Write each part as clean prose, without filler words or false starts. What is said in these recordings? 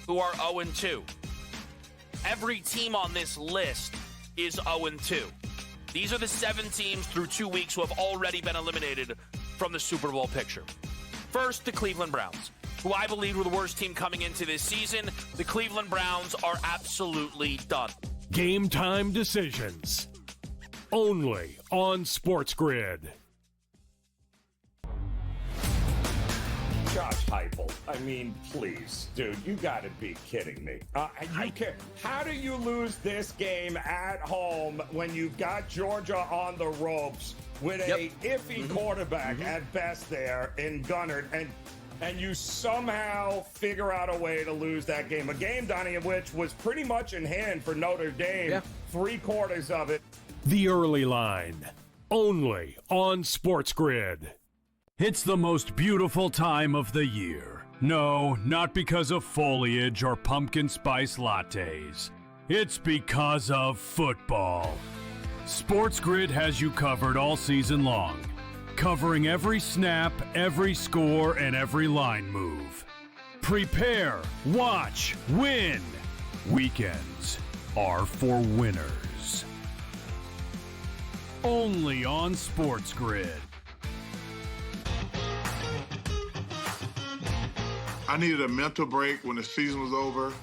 who are 0-2. Every team on this list is 0-2. These are the 7 teams through 2 weeks who have already been eliminated from the Super Bowl picture. First, the Cleveland Browns, who I believe were the worst team coming into this season. The Cleveland Browns are absolutely done. Game time decisions. Only on SportsGrid. Josh Heupel, I mean, please, dude, you got to be kidding me. How do you lose this game at home when you've got Georgia on the ropes with a iffy quarterback at best there in Gunnard, and you somehow figure out a way to lose that game? A game, Donnie, of which was pretty much in hand for Notre Dame, 3/4 of it. The early line. Only on SportsGrid. It's the most beautiful time of the year. No, not because of foliage or pumpkin spice lattes. It's because of football. SportsGrid has you covered all season long, covering every snap, every score, and every line move. Prepare, watch, win. Weekends are for winners. Only on SportsGrid. I needed a mental break when the season was over.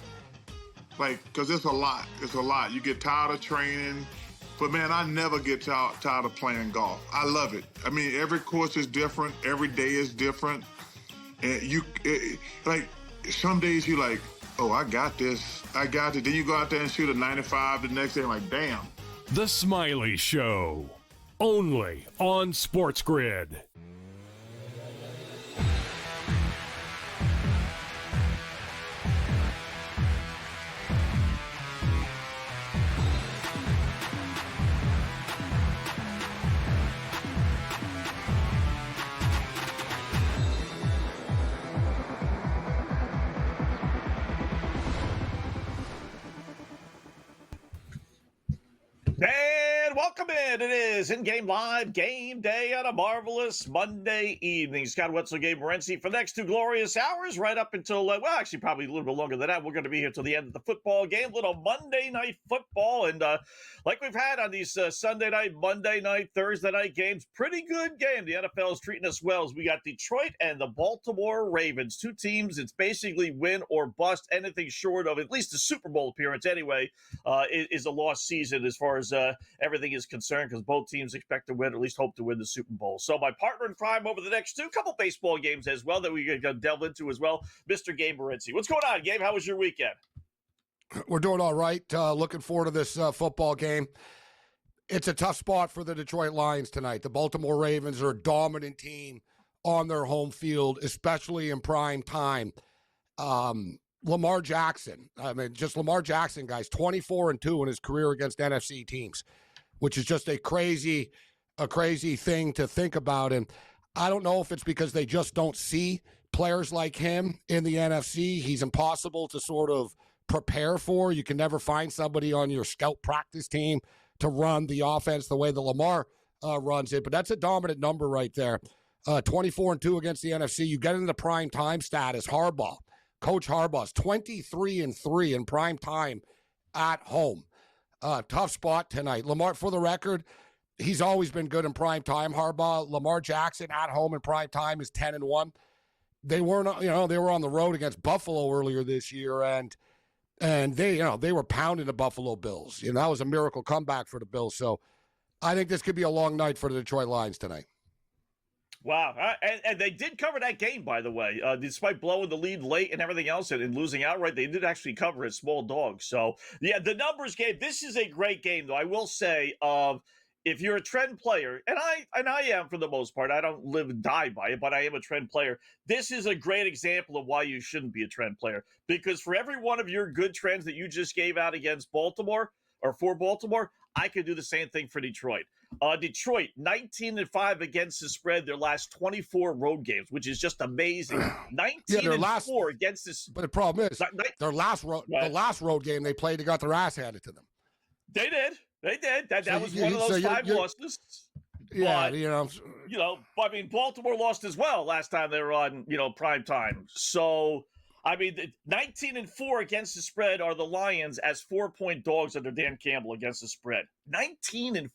Because it's a lot. It's a lot. You get tired of training. But, man, I never get tired of playing golf. I love it. I mean, every course is different. Every day is different. And some days you're like, oh, I got this. I got it. Then you go out there and shoot a 95 the next day. I'm like, damn. The Smiley Show. Only on SportsGrid. And welcome in. It is in-game live game day on a marvelous Monday evening. Scott Wetzel, Gabriel Morency for the next 2 glorious hours, right up until, actually probably a little bit longer than that. We're going to be here till the end of the football game, little Monday night football. And like we've had on these Sunday night, Monday night, Thursday night games, pretty good game. The NFL is treating us well as we got Detroit and the Baltimore Ravens. 2 teams, it's basically win or bust. Anything short of at least a Super Bowl appearance anyway is a lost season as far as everything is concerned, because both teams expect to win, or at least hope to win the Super Bowl. So my partner in crime over the next 2 couple baseball games as well that we're going to delve into as well, Mr. Gabe Morency. What's going on, Gabe? How was your weekend? We're doing all right. Looking forward to this football game. It's a tough spot for the Detroit Lions tonight. The Baltimore Ravens are a dominant team on their home field, especially in prime time. Lamar Jackson, Lamar Jackson, guys, 24-2 in his career against NFC teams, which is just a crazy thing to think about. And I don't know if it's because they just don't see players like him in the NFC. He's impossible to sort of prepare for. You can never find somebody on your scout practice team to run the offense the way that Lamar runs it. But that's a dominant number right there. 24-2 against the NFC. You get into prime time status. Harbaugh. Coach Harbaugh's 23-3 in prime time at home. Tough spot tonight. Lamar, for the record, he's always been good in prime time. Harbaugh, Lamar Jackson at home in prime time is 10-1. They weren't, they were on the road against Buffalo earlier this year, and they were pounding the Buffalo Bills. That was a miracle comeback for the Bills. So I think this could be a long night for the Detroit Lions tonight. Wow. And they did cover that game, by the way. Despite blowing the lead late and everything else and losing outright, they did actually cover as small dogs. So, yeah, the numbers game, this is a great game, though. I will say, if you're a trend player, and I am for the most part, I don't live and die by it, but I am a trend player. This is a great example of why you shouldn't be a trend player. Because for every one of your good trends that you just gave out against Baltimore, or for Baltimore, I could do the same thing for Detroit. Detroit, 19-5 against the spread their last 24 road games, which is just amazing. 19-4 against this. But the problem is, the last road game they played, they got their ass handed to them. They did. That was one of those 5 losses. Yeah, but, Baltimore lost as well last time they were on, prime time. So I mean, 19-4 against the spread are the Lions as 4-point dogs under Dan Campbell against the spread. 19-4.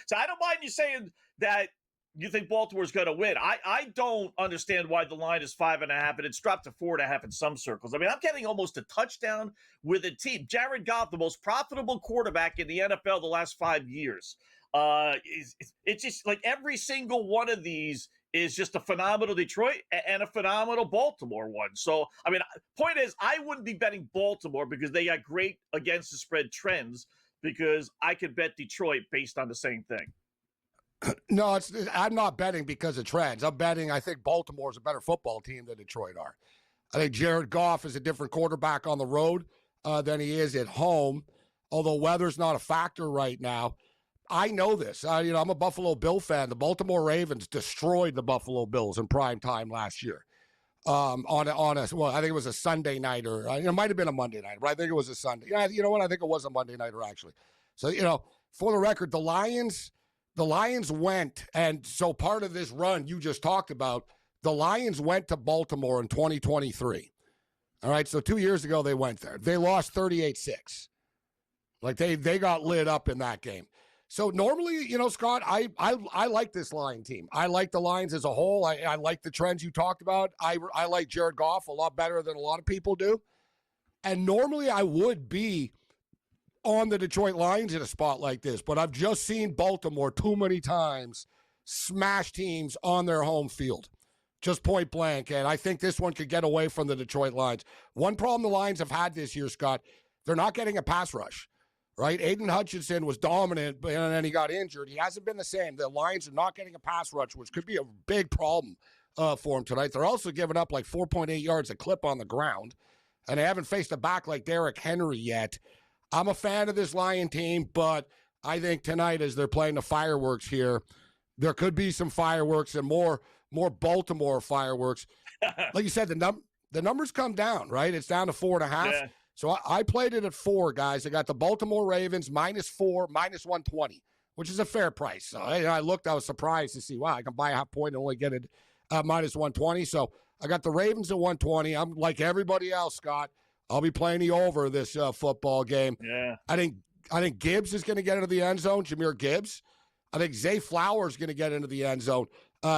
So I don't mind you saying that you think Baltimore's going to win. I don't understand why the line is 5.5 and it's dropped to 4.5 in some circles. I mean, I'm getting almost a touchdown with a team. Jared Goff, the most profitable quarterback in the NFL the last 5 years. It's just like every single one of these is just a phenomenal Detroit and a phenomenal Baltimore one. So, I mean, point is, I wouldn't be betting Baltimore because they got great against the spread trends, because I could bet Detroit based on the same thing. No, I'm not betting because of trends. I'm betting I think Baltimore's a better football team than Detroit are. I think Jared Goff is a different quarterback on the road than he is at home, although weather's not a factor right now. I know this. I'm a Buffalo Bill fan. The Baltimore Ravens destroyed the Buffalo Bills in prime time last year. I think it was a Sunday night, or it might have been a Monday night, but I think it was a Sunday. Yeah, you know what? I think it was a Monday nighter actually. So, for the record, the Lions went, and so part of this run you just talked about, the Lions went to Baltimore in 2023. All right, so 2 years ago they went there. They lost 38-6. Like they got lit up in that game. So normally, Scott, I like this Lion team. I like the Lions as a whole. I like the trends you talked about. I like Jared Goff a lot better than a lot of people do. And normally I would be on the Detroit Lions in a spot like this, but I've just seen Baltimore too many times smash teams on their home field, just point blank. And I think this one could get away from the Detroit Lions. One problem the Lions have had this year, Scott, they're not getting a pass rush. Right? Aiden Hutchinson was dominant, and then he got injured. He hasn't been the same. The Lions are not getting a pass rush, which could be a big problem for him tonight. They're also giving up like 4.8 yards a clip on the ground, and they haven't faced a back like Derrick Henry yet. I'm a fan of this Lion team, but I think tonight, as they're playing the fireworks here, there could be some fireworks and more Baltimore fireworks. Like you said, the numbers come down, right? It's down to 4.5. Yeah. So I played it at 4, guys. I got the Baltimore Ravens -4, -120, which is a fair price. So I looked, I was surprised to see, wow, I can buy a half point and only get it -120. So I got the Ravens at 120. I'm like everybody else, Scott. I'll be playing the over this football game. Yeah. I think Gibbs is going to get into the end zone, Jahmyr Gibbs. I think Zay Flowers is going to get into the end zone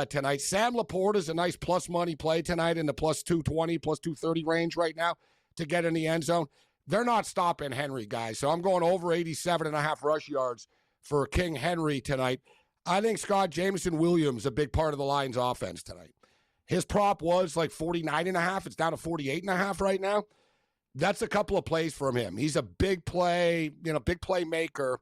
tonight. Sam Laporta is a nice plus money play tonight in the +220, +230 range right now to get in the end zone. They're not stopping Henry, guys. So I'm going over 87.5 rush yards for King Henry tonight. I think Scott Jameson Williams a big part of the Lions offense tonight. His prop was like 49.5. It's down to 48.5 right now. That's a couple of plays from him. He's a big play, big playmaker.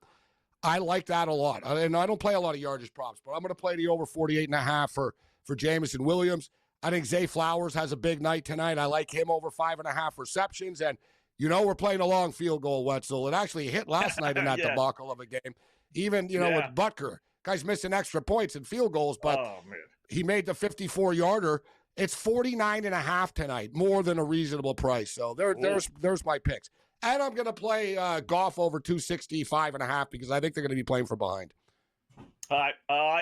I like that a lot. And I don't play a lot of yardage props, but I'm going to play the over 48.5 for Jameson Williams. I think Zay Flowers has a big night tonight. I like him over 5.5 receptions. And, we're playing a long field goal, Wetzel. It actually hit last night in that debacle of a game. Even, with Butker. Guy's missing extra points and field goals, but he made the 54-yarder. It's 49.5 tonight, more than a reasonable price. So there's my picks. And I'm going to play Goff over 265.5 because I think they're going to be playing from behind. All right.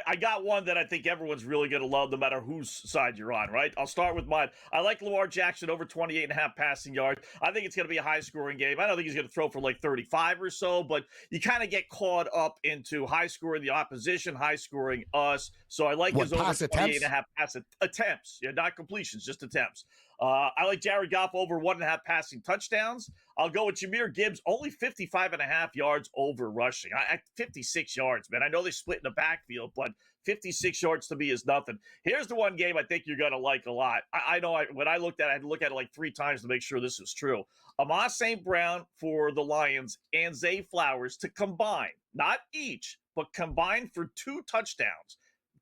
I got one that I think everyone's really going to love no matter whose side you're on, right? I'll start with mine. I like Lamar Jackson over 28.5 passing yards. I think it's going to be a high-scoring game. I don't think he's going to throw for like 35 or so, but you kind of get caught up into high-scoring the opposition, high-scoring us. So I like his over 28.5 pass attempts. Yeah, not completions, just attempts. I like Jared Goff over 1.5 passing touchdowns. I'll go with Jahmyr Gibbs, only 55.5 yards over rushing. 56 yards, man. I know they split in the backfield, but 56 yards to me is nothing. Here's the one game I think you're going to like a lot. I know when I looked at it, I had to look at it like 3 times to make sure this is true. Amon St. Brown for the Lions and Zay Flowers to combine, not each, but combine for 2 touchdowns,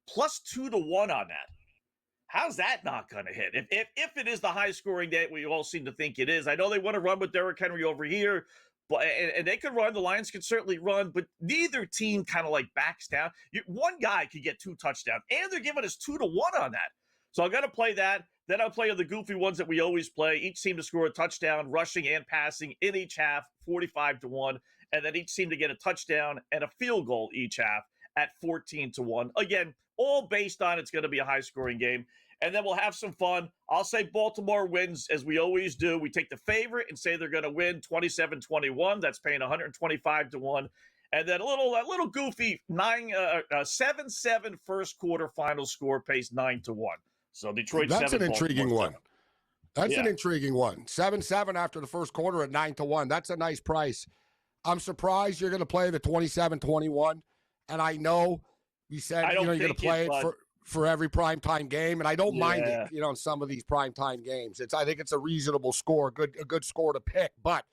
+2 to 1 on that. How's that not going to hit? If it is the high-scoring that we all seem to think it is. I know they want to run with Derrick Henry over here, but and they could run. The Lions can certainly run, but neither team kind of like backs down. One guy could get 2 touchdowns, and they're giving us 2 to 1 on that. So I'm going to play that. Then I'll play the goofy ones that we always play. Each team to score a touchdown, rushing and passing in each half, 45 to 1, and then each team to get a touchdown and a field goal each half at 14 to 1. Again, all based on it's going to be a high-scoring game. and then we'll have some fun. I'll say Baltimore wins, as we always do. We take the favorite and say they're going to win 27-21. That's paying 125 to 1. And then a little goofy 7-7 first quarter final score pays 9 to 1. So Detroit. That's 7, an intriguing Baltimore one. 7. That's an intriguing one. 7-7 after the first quarter at 9 to 1. That's a nice price. I'm surprised you're going to play the 27-21. And I know you said you're going to play it for every primetime game, and I don't mind it. In some of these primetime games, I think it's a reasonable score, a good score to pick. But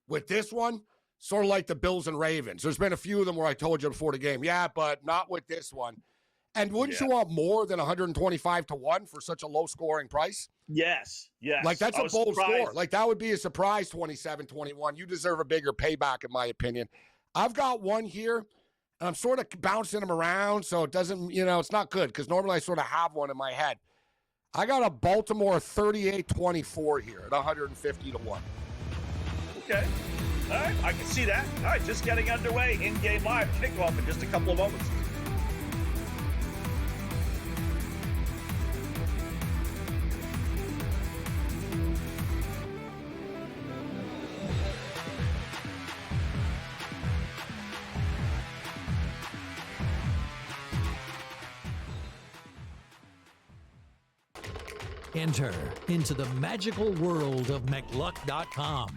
with this one, sort of like the Bills and Ravens, there's been a few of them where I told you before the game, but not with this one. And wouldn't you want more than 125 to 1 for such a low scoring price? Yes. Like, that's a bold score. Like, that would be a surprise 27-21. You deserve a bigger payback, in my opinion. I've got one here, and I'm sort of bouncing them around, so it doesn't, it's not good, because normally I sort of have one in my head. I got a Baltimore 38-24 here at 150 to 1. Okay. All right, I can see that. All right, just getting underway. In-game live kickoff in just a couple of moments. Enter into the magical world of McLuck.com,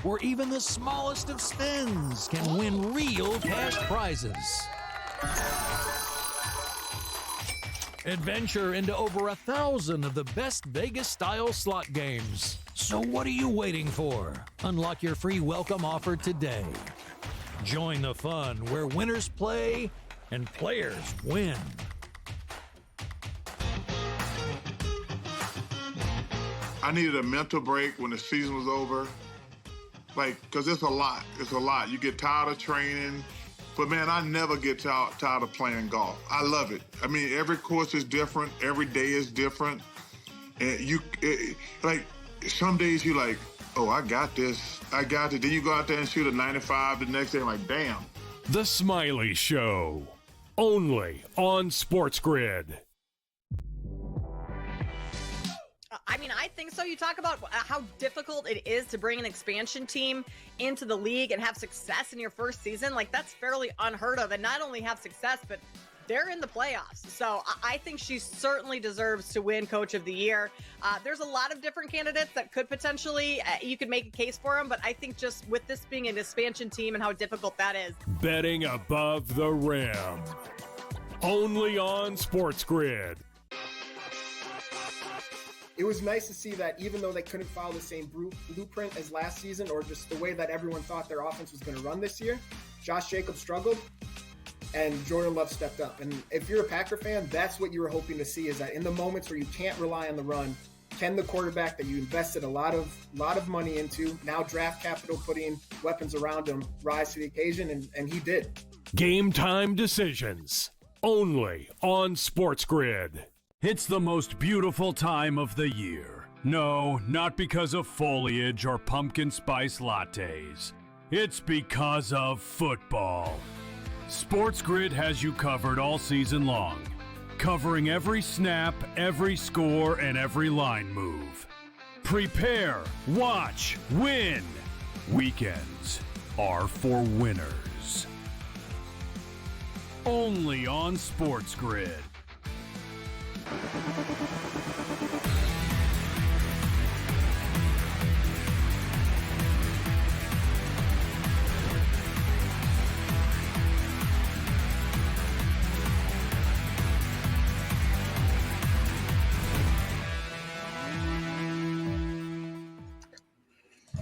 where even the smallest of spins can win real cash prizes. Adventure into over 1,000 of the best Vegas-style slot games. So what are you waiting for? Unlock your free welcome offer today. Join the fun where winners play and players win. I needed a mental break when the season was over. Because it's a lot. It's a lot. You get tired of training. But, man, I never get tired of playing golf. I love it. I mean, every course is different. Every day is different. And some days you're like, oh, I got this. I got it. Then you go out there and shoot a 95 the next day. I'm like, damn. The Smiley Show. Only on SportsGrid. I mean, I think so. You talk about how difficult it is to bring an expansion team into the league and have success in your first season. Like, that's fairly unheard of. And not only have success, but they're in the playoffs. So I think she certainly deserves to win Coach of the Year. There's a lot of different candidates that could potentially, you could make a case for them. But I think just with this being an expansion team and how difficult that is. Betting above the rim. Only on SportsGrid. It was nice to see that even though they couldn't follow the same blueprint as last season, or just the way that everyone thought their offense was going to run this year, Josh Jacobs struggled and Jordan Love stepped up. And if you're a Packer fan, that's what you were hoping to see, is that in the moments where you can't rely on the run, can the quarterback that you invested a lot of money into, now draft capital, putting weapons around him, rise to the occasion, and he did. Game time decisions. Only on SportsGrid. It's the most beautiful time of the year. No, not because of foliage or pumpkin spice lattes. It's because of football. SportsGrid has you covered all season long, covering every snap, every score, and every line move. Prepare, watch, win. Weekends are for winners. Only on SportsGrid.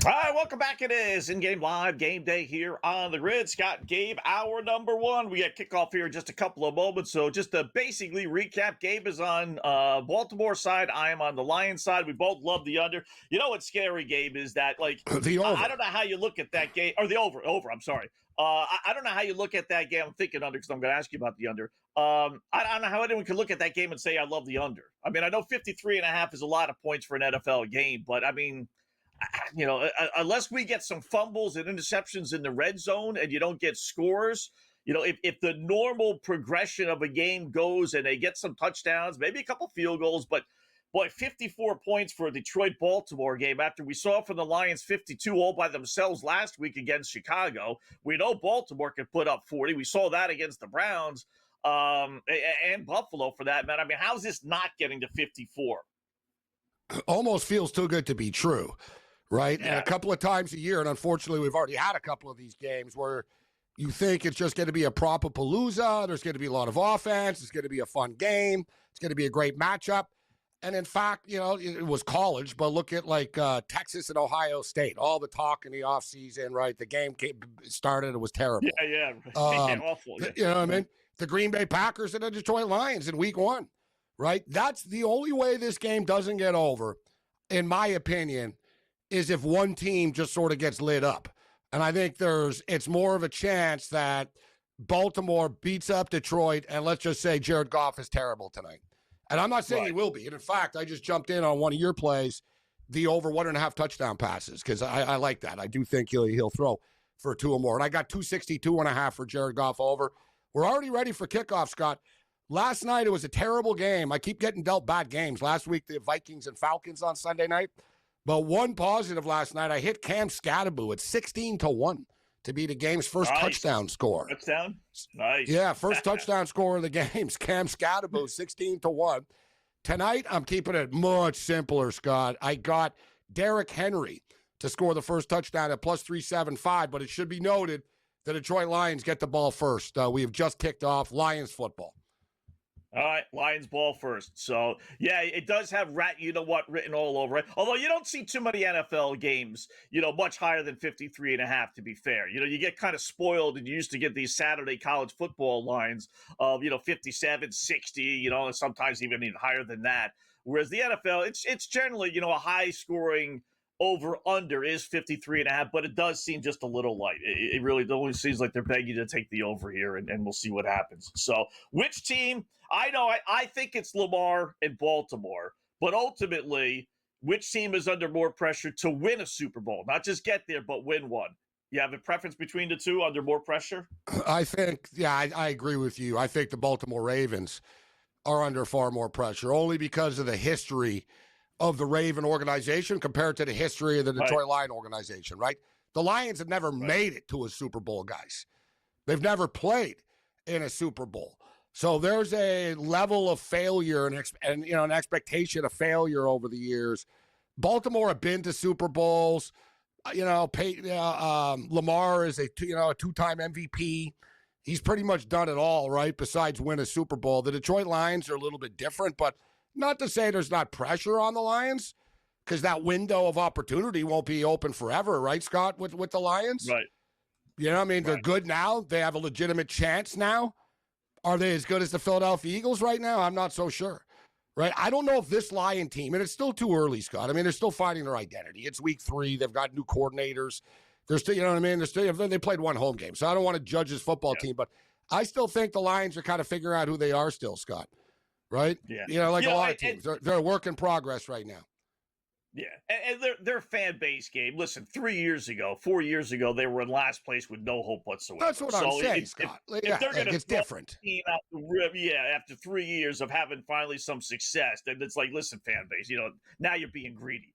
All right, welcome back. It is In-Game Live Game Day here on the grid. Scott, Gabe, hour number one. We got kickoff here in just a couple of moments. So just to basically recap, Gabe is on Baltimore side. I am on the Lions side. We both love the under. You know what's scary, Gabe, is that, like, the over. I don't know how you look at that game. Or the over, I'm sorry. I don't know how you look at that game. I'm thinking under because I'm going to ask you about the under. I don't know how anyone can look at that game and say I love the under. I mean, I know 53.5 is a lot of points for an NFL game, but I mean, you know, unless we get some fumbles and interceptions in the red zone and you don't get scores, if the normal progression of a game goes and they get some touchdowns, maybe a couple field goals, but boy, 54 points for a Detroit-Baltimore game after we saw from the Lions 52 all by themselves last week against Chicago. We know Baltimore can put up 40. We saw that against the Browns and Buffalo for that, man. I mean, how's this not getting to 54? Almost feels too good to be true, right? Yeah. And a couple of times a year, and unfortunately we've already had a couple of these games where you think it's just going to be a proper-palooza, there's going to be a lot of offense, it's going to be a fun game, it's going to be a great matchup. And in fact, it was college, but look at Texas and Ohio State, all the talk in the offseason, right? The game started, it was terrible. Yeah. Awful. Yeah. You know what I mean? The Green Bay Packers and the Detroit Lions in week 1, right? That's the only way this game doesn't get over, in my opinion, is if one team just sort of gets lit up. And I think it's more of a chance that Baltimore beats up Detroit, and let's just say Jared Goff is terrible tonight. And I'm not saying he will be. And in fact, I just jumped in on one of your plays, the over 1.5 touchdown passes, because I like that. I do think he'll throw for 2 or more. And I got 262.5 for Jared Goff over. We're already ready for kickoff, Scott. Last night, it was a terrible game. I keep getting dealt bad games. Last week, the Vikings and Falcons on Sunday night. But one positive last night, I hit Cam Scadaboo at 16-1 to be the game's first touchdown score. Touchdown? Nice. Yeah, first touchdown score of the games. Cam Scadaboo, 16-1. Tonight, I'm keeping it much simpler, Scott. I got Derrick Henry to score the first touchdown at plus 375, but it should be noted the Detroit Lions get the ball first. We have just kicked off Lions football. All right, Lions ball first. So, yeah, it does have written all over it. Although you don't see too many NFL games, much higher than 53.5, to be fair. You get kind of spoiled, and you used to get these Saturday college football lines of, 57, 60, and sometimes even higher than that. Whereas the NFL, it's generally, a high-scoring over-under is 53.5, but it does seem just a little light. It really only seems like they're begging to take the over here, and we'll see what happens. So, which team? I think it's Lamar and Baltimore, but ultimately, which team is under more pressure to win a Super Bowl? Not just get there, but win one. You have a preference between the two under more pressure? I think, I agree with you. I think the Baltimore Ravens are under far more pressure, only because of the history of the Raven organization compared to the history of the Detroit Lion organization, right? The Lions have never made it to a Super Bowl, guys. They've never played in a Super Bowl. So there's a level of failure and an expectation of failure over the years. Baltimore have been to Super Bowls. Lamar is a two-time MVP. He's pretty much done it all, right, besides win a Super Bowl. The Detroit Lions are a little bit different, but not to say there's not pressure on the Lions, because that window of opportunity won't be open forever, right, Scott, with the Lions? Right. They're good now. They have a legitimate chance now. Are they as good as the Philadelphia Eagles right now? I'm not so sure, right? I don't know if this Lion team, and it's still too early, Scott. I mean, they're still finding their identity. It's week 3. They've got new coordinators. They're still, they played one home game. So I don't want to judge this football team, but I still think the Lions are kind of figuring out who they are still, Scott, right? Yeah. A lot of teams. They're a work in progress right now. Yeah, and their fan base game. Listen, 4 years ago, they were in last place with no hope whatsoever. That's what I'm saying, Scott. If they're going to it's different. After 3 years of having finally some success, then it's like, listen, fan base, now you're being greedy.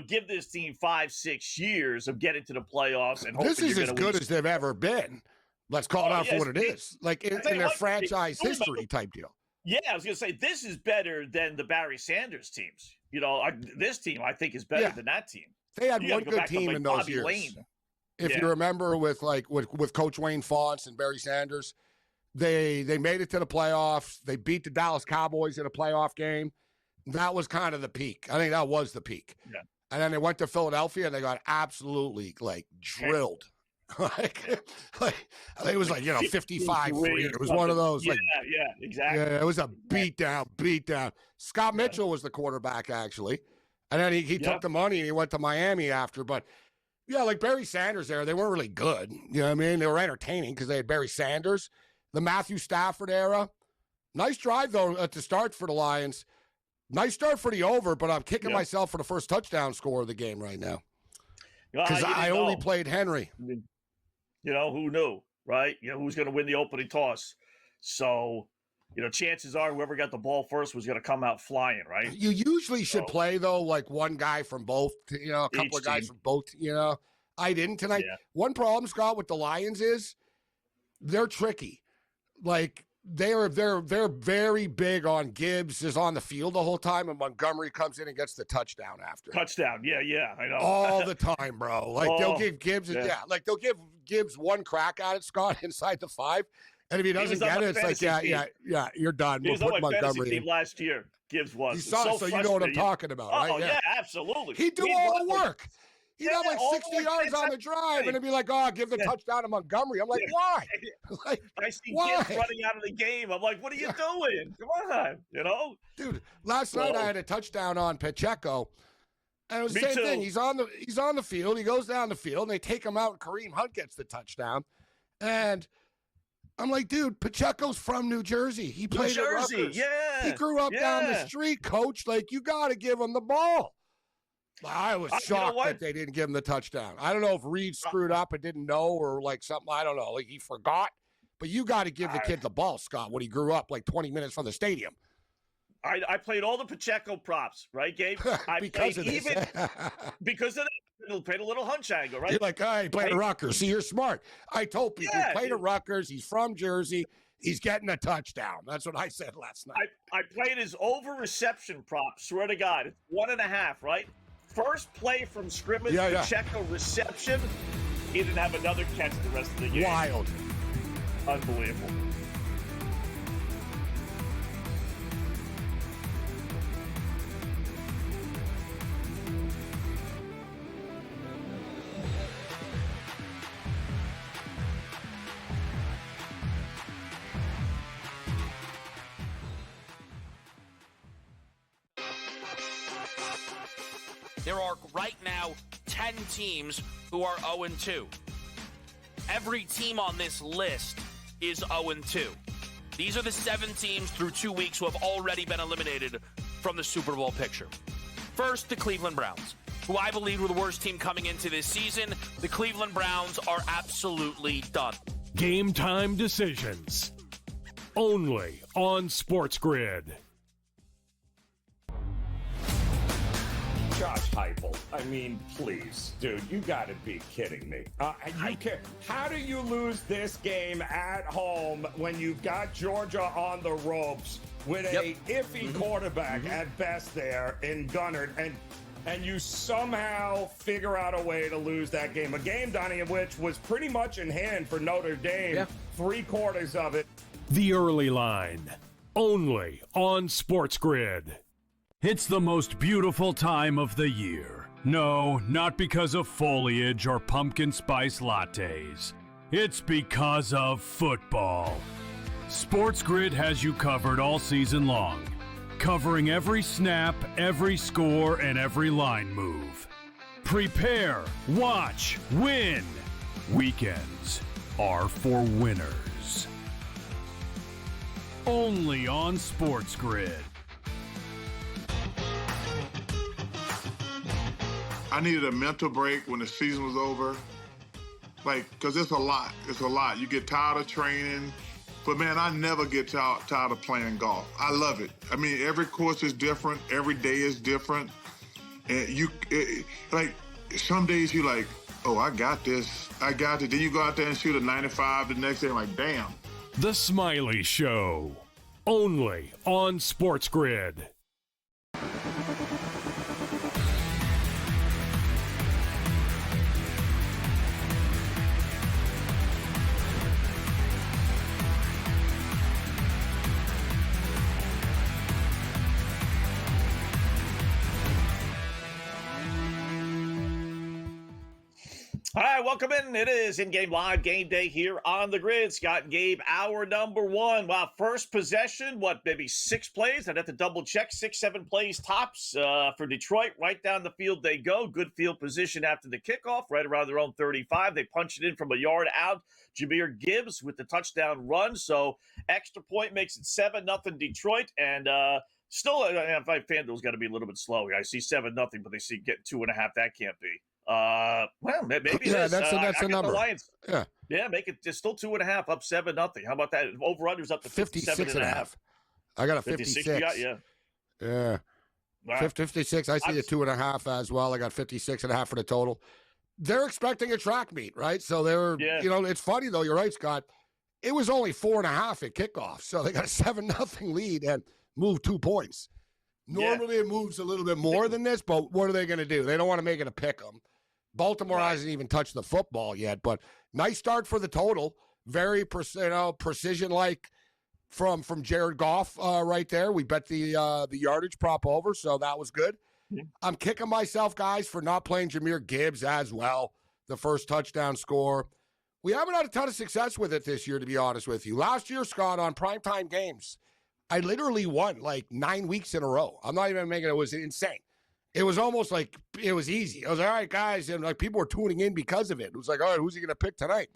Give this team 5-6 years of getting to the playoffs, and this is as good as they've ever been. Let's call it out for what it is, like in their franchise history type deal. Yeah, I was going to say, this is better than the Barry Sanders teams. This team, I think, is better than that team. They had one good team in those Bobby years. Lane. If you remember with Coach Wayne Fonts and Barry Sanders, they made it to the playoffs. They beat the Dallas Cowboys in a playoff game. That was kind of the peak. I think that was the peak. Yeah. And then they went to Philadelphia and they got absolutely drilled. I think it was 55-3. It was one of those. Yeah, exactly. Yeah, it was a beat down. Scott Mitchell was the quarterback, actually. And then he took the money and he went to Miami after. But, like Barry Sanders there, they weren't really good. You know what I mean? They were entertaining because they had Barry Sanders. The Matthew Stafford era. Nice drive, though, to start for the Lions. Nice start for the over, but I'm kicking myself for the first touchdown score of the game right now. Because I only played Henry. Who knew, right? Who's going to win the opening toss. So, chances are whoever got the ball first was going to come out flying, right? You usually should play, though, like one guy from both, a couple of guys from both, I didn't tonight. Yeah. One problem, Scott, with the Lions is they're tricky. Like, they're very big on Gibbs is on the field the whole time, and Montgomery comes in and gets the touchdown after. Touchdown, yeah, I know. All the time, bro. Like, they'll give Gibbs, they'll give Gibbs one crack at it, Scott, inside the 5. And if he doesn't get it, it's like, yeah, you're done. He was on my fantasy team in. last year. Gibbs was. You saw it, so you know what I'm talking about, right? Oh, yeah, absolutely. He'd do all the work. He'd have like 60 yards on the drive, and it'd be like, give the touchdown to Montgomery. I'm like, why? I see Gibbs running out of the game. I'm like, what are you doing? Come on, Dude, last night I had a touchdown on Pacheco, and it was the same thing. He's on the field. He goes down the field, and they take him out, and Kareem Hunt gets the touchdown. And I'm like, dude, Pacheco's from New Jersey. He played at Rutgers. Yeah. He grew up down the street, coach. Like, you got to give him the ball. I was shocked that they didn't give him the touchdown. I don't know if Reed screwed up and didn't know or like something. I don't know. Like he forgot. But you got to give the kid the ball, Scott, when he grew up like 20 minutes from the stadium. I played all the Pacheco props, right, Gabe? because of this. Because of that. Played a little hunch angle, right? You're like, he played a Rutgers. See, you're smart. I told people he played a Rutgers. He's from Jersey. He's getting a touchdown. That's what I said last night. I played his over reception prop. Swear to God, it's 1.5, right? First play from scrimmage, Pacheco reception. He didn't have another catch the rest of the game. Wild. Unbelievable. There are right now 10 teams who are 0-2. Every team on this list is 0-2. These are the 7 teams through 2 weeks who have already been eliminated from the Super Bowl picture. First, the Cleveland Browns, who I believe were the worst team coming into this season. The Cleveland Browns are absolutely done. Game time decisions. Only on SportsGrid. Josh Heupel. I mean, please, dude, you got to be kidding me. How do you lose this game at home when you've got Georgia on the ropes with a iffy quarterback at best there in Gunnard, and you somehow figure out a way to lose that game? A game, Donnie, which was pretty much in hand for Notre Dame, 3/4 of it. The Early Line. Only on SportsGrid. It's the most beautiful time of the year. No, not because of foliage or pumpkin spice lattes. It's because of football. SportsGrid has you covered all season long, covering every snap, every score, and every line move. Prepare, watch, win. Weekends are for winners. Only on SportsGrid. I needed a mental break when the season was over. Because it's a lot. It's a lot. You get tired of training. But, man, I never get tired of playing golf. I love it. I mean, every course is different. Every day is different. And some days you're like, oh, I got this. I got it. Then you go out there and shoot a 95 the next day. I'm like, damn. The Smiley Show. Only on SportsGrid. All right, welcome in. It is in-game live game day here on the grid. Scott and Gabe, hour number 1. Wow, first possession, maybe 6 plays? I'd have to double check. 6-7 plays tops for Detroit. Right down the field they go. Good field position after the kickoff, right around their own 35. They punch it in from a yard out. Jahmyr Gibbs with the touchdown run. So extra point makes it 7-0 Detroit. And still, FanDuel's got to be a little bit slow here. I see 7-0, but they see getting 2.5. That can't be. Well, maybe it is. That's a number. The Lions. Yeah. Yeah, make it. It's still 2.5, up 7-0. How about that? Over-under's up to 56.5. I got a 56. You got, yeah. Yeah. Wow. 56. I see a 2.5 as well. I got 56.5 for the total. They're expecting a track meet, right? So they're, it's funny though. You're right, Scott. It was only 4.5 at kickoff. So they got a 7-0 lead and moved 2 points. Normally it moves a little bit more than this, but what are they going to do? They don't want to make it a pick 'em. Baltimore hasn't even touched the football yet, but nice start for the total. Very precision-like from Jared Goff right there. We bet the yardage prop over, so that was good. Yeah. I'm kicking myself, guys, for not playing Jahmyr Gibbs as well, the first touchdown score. We haven't had a ton of success with it this year, to be honest with you. Last year, Scott, on primetime games, I literally won like 9 weeks in a row. I'm not even making it. It was insane. It was almost like it was easy. I was like, all right, guys, and like people were tuning in because of it. It was like, all right, who's he going to pick tonight?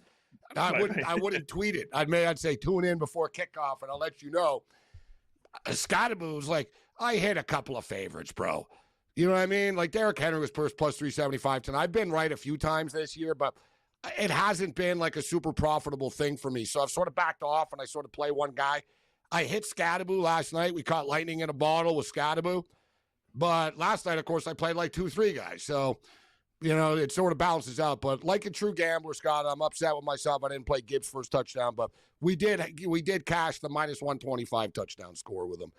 I wouldn't tweet it. I'd say tune in before kickoff, and I'll let you know. Scottaboo was like, I hit a couple of favorites, bro. You know what I mean? Like Derrick Henry was plus 375 tonight. I've been right a few times this year, but it hasn't been like a super profitable thing for me. So I've sort of backed off, and I sort of play one guy. I hit Scottaboo last night. We caught lightning in a bottle with Scottaboo. But last night, of course, I played like 2-3 guys. So, it sort of balances out. But like a true gambler, Scott, I'm upset with myself. I didn't play Gibbs' first touchdown. But we did cash the minus 125 touchdown score with him.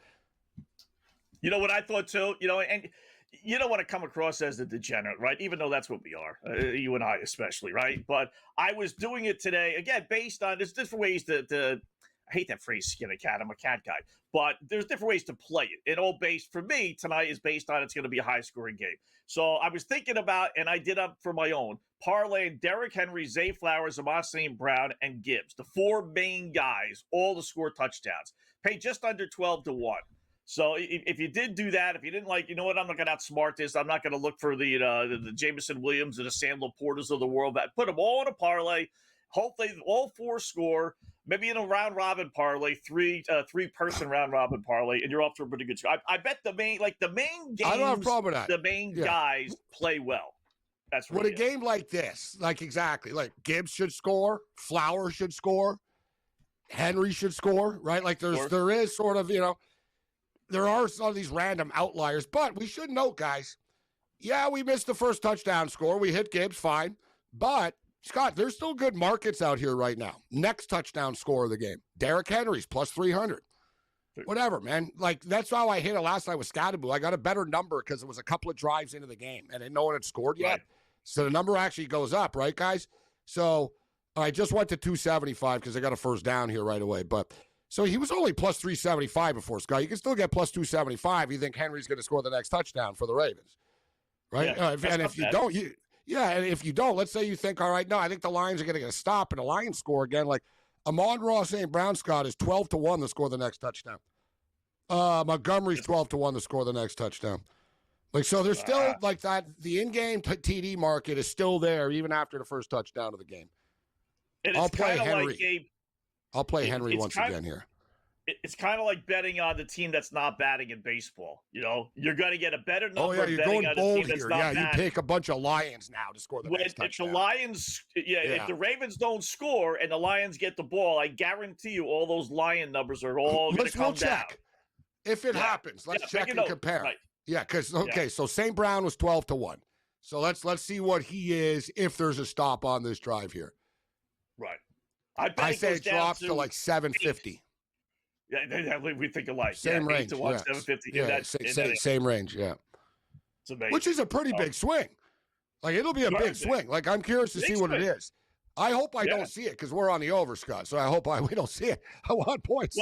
You know what I thought, too? And you don't want to come across as a degenerate, right? Even though that's what we are, you and I especially, right? But I was doing it today, again, based on – there's different ways to I hate that phrase, skin a cat. I'm a cat guy. But there's different ways to play it. It all based, for me, tonight is based on it's going to be a high-scoring game. So I was thinking about, and I did up for my own, parlaying Derrick Henry, Zay Flowers, Amon St. Brown, and Gibbs, the 4 main guys, all to score touchdowns. Pay just under 12-1. So if you did do that, if you didn't like, you know what, I'm not going to outsmart this. I'm not going to look for the Jameson Williams or the Sam Laportas of the world. Put them all in a parlay. Hopefully all 4 score. Maybe in a round-robin parlay, three-person round-robin parlay, and you're off to a pretty good score. I bet the main games, I don't have a problem with that. The main guys play well. That's really a game like this, like exactly, like Gibbs should score, Flowers should score, Henry should score, right? Like there is sort of, there are some of these random outliers, but we should note, guys, we missed the first touchdown score. We hit Gibbs, fine, but Scott, there's still good markets out here right now. Next touchdown score of the game. Derrick Henry's plus 300. Whatever, man. Like, that's how I hit it last night with Scottaboo. I got a better number because it was a couple of drives into the game, and no one had scored yet. Right. So the number actually goes up, right, guys? So I just went to 275 because I got a first down here right away. But so he was only plus 375 before, Scott. You can still get plus 275. You think Henry's going to score the next touchdown for the Ravens, right? Yeah, and if you don't, and if you don't, let's say you think, all right, no, I think the Lions are going to get a stop and the Lions score again. Like Amon-Ra St. Brown, Scott, is 12-1 to score the next touchdown. Montgomery's 12-1 to score the next touchdown. Like, so there's still like that. The in-game TD market is still there even after the first touchdown of the game. I'll play Henry. I'll play Henry once again here. It's kind of like betting on the team that's not batting in baseball. You're going to get a better number. You're going bold here. You take a bunch of Lions now to score the next touchdown. If the Lions, if the Ravens don't score and the Lions get the ball, I guarantee you all those Lion numbers are all going to come down. Check. If it happens, let's check and compare. Right. Yeah, because so St. Brown was 12-1. So let's see what he is if there's a stop on this drive here. Right. I say it drops to like 750. Yeah, we think alike. Same range. 8-1, 750. Same range. Yeah. It's amazing. Which is a pretty big swing. Like it'll be a big swing. Like I'm curious to see what it is. I hope I don't see it because we're on the over, Scott. So I hope we don't see it. I want points.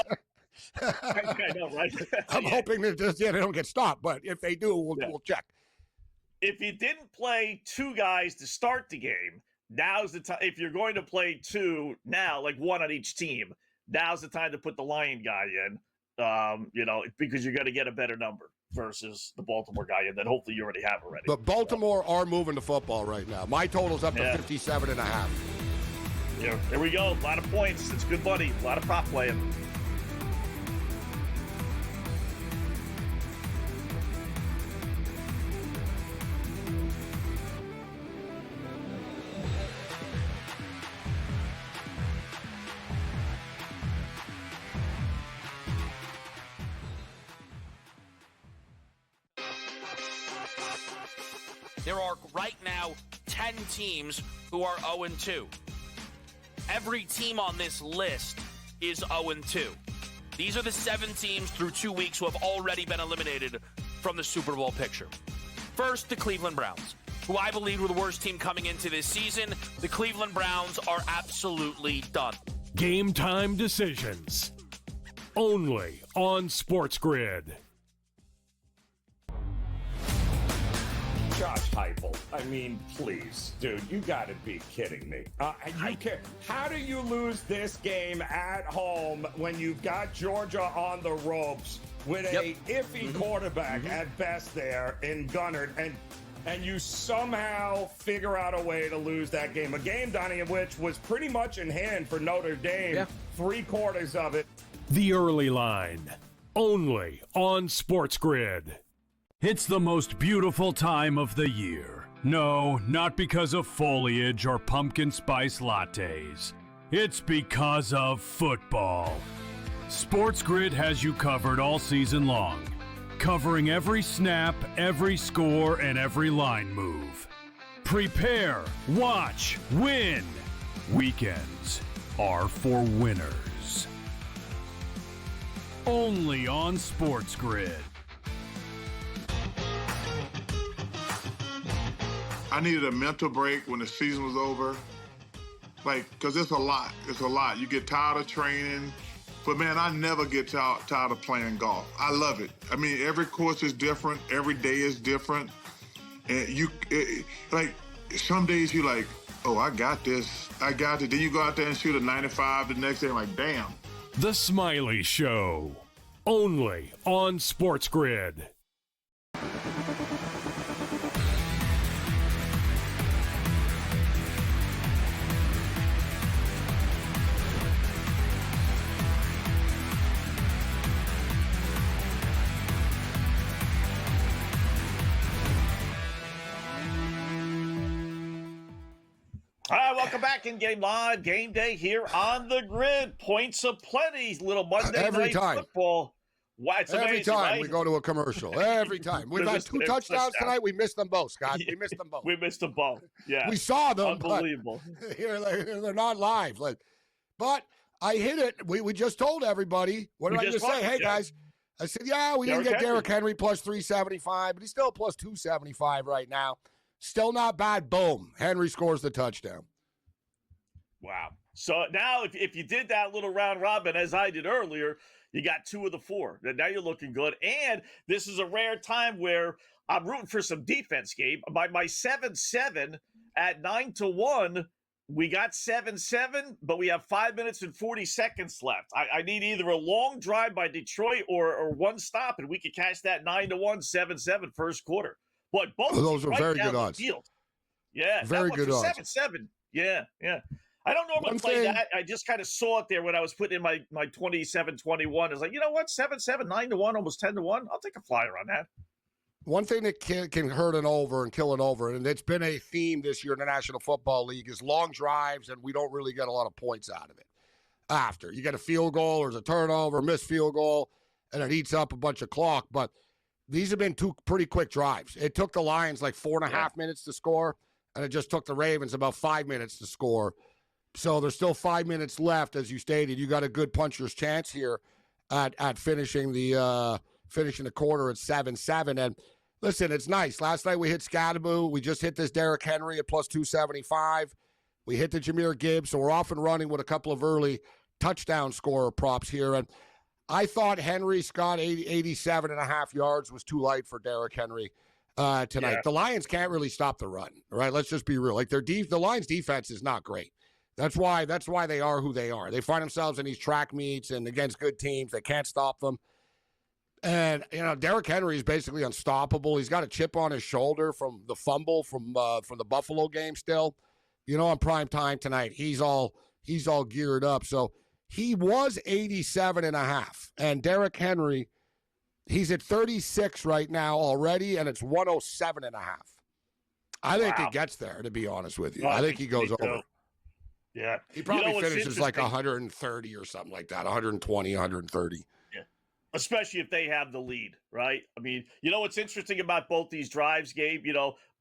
I know, right? I'm hoping that they don't get stopped, but if they do, we'll check. If you didn't play 2 guys to start the game, now's the time. If you're going to play 2 now, like 1 on each team, now's the time to put the Lion guy in, because you're going to get a better number versus the Baltimore guy, and then hopefully you already have already. But Baltimore are moving the football right now. My total's up to 57.5. Yeah, there we go. A lot of points. It's good money. A lot of prop playing. there are right now 10 teams who are 0-2. Every team on this list is 0-2. These are the 7 teams through 2 weeks who have already been eliminated from the Super Bowl picture. First, the Cleveland Browns, who I believe were the worst team coming into this season. The Cleveland Browns are absolutely done. Game time decisions. Only on SportsGrid. Josh Heupel. I mean, please, dude, you got to be kidding me. How do you lose this game at home when you've got Georgia on the ropes with a iffy quarterback at best there in Gunnard, and you somehow figure out a way to lose that game? A game, Donnie, of which was pretty much in hand for Notre Dame, 3/4 of it. The early line. Only on SportsGrid. It's the most beautiful time of the year. No, not because of foliage or pumpkin spice lattes. It's because of football. SportsGrid has you covered all season long, covering every snap, every score, and every line move. Prepare, watch, win. Weekends are for winners. Only on SportsGrid. I needed a mental break when the season was over. Like, because it's a lot. It's a lot. You get tired of training. But, man, I never get tired of playing golf. I love it. I mean, every course is different. Every day is different. And like, some days you're like, oh, I got this. I got it. Then you go out there and shoot a 95 the next day. I'm like, damn. The Smiley Show. Only on SportsGrid. All right, welcome back in Game Live, Game Day here on the grid. Points of plenty, little Monday Every night time. football. Wow, it's Every amazing, time right? we go to a commercial. Every time. We've had 2 touchdowns tonight. We missed them both, Scott. We missed them both. We missed them both. Yeah. We saw them. Unbelievable. But they're not live. But I hit it. We just told everybody. What did I just say? Hey, guys. I said, we didn't get Derrick Henry plus 375, but he's still plus 275 right now. Still not bad. Boom. Henry scores the touchdown. Wow. So now if you did that little round robin, as I did earlier, you got 2 of the 4. Now you're looking good. And this is a rare time where I'm rooting for some defense, Gabe. By my 7-7 at 9-1, we got 7-7, but we have 5 minutes and 40 seconds left. I need either a long drive by Detroit or one stop, and we could catch that 9-1, 7-7 first quarter. But both of those are right very down good the odds. field. Yeah, Very good odds. 7-7. Yeah. I don't normally play that. I just kind of saw it there when I was putting in my 27-21. I was like, you know what? 7-7, 9-1, almost 10-1. I'll take a flyer on that. One thing that can hurt an over and kill an over, and it's been a theme this year in the National Football League, is long drives, and we don't really get a lot of points out of it. After you get a field goal or a turnover, missed field goal, and it eats up a bunch of clock. But these have been 2 pretty quick drives. It took the Lions like 4.5 minutes to score, and it just took the Ravens about 5 minutes to score. So there's still 5 minutes left, as you stated. You got a good puncher's chance here at finishing the quarter at 7-7. And listen, it's nice. Last night we hit Scadaboo. We just hit this Derrick Henry at plus 275. We hit the Jahmyr Gibbs. So we're off and running with a couple of early touchdown scorer props here. And I thought Henry, Scott, 87.5 yards was too light for Derrick Henry tonight. Yeah. The Lions can't really stop the run, right? Let's just be real. Like the Lions defense is not great. That's why they are who they are. They find themselves in these track meets and against good teams. They can't stop them. And, Derrick Henry is basically unstoppable. He's got a chip on his shoulder from the fumble from the Buffalo game still. On prime time tonight, he's all geared up. So he was 87.5. And Derrick Henry, he's at 36 right now already, and it's 107.5. I think it gets there, to be honest with you. I think he goes over. Yeah. He probably finishes like 130 or something like that, 120, 130. Yeah. Especially if they have the lead, right? I mean, what's interesting about both these drives, Gabe?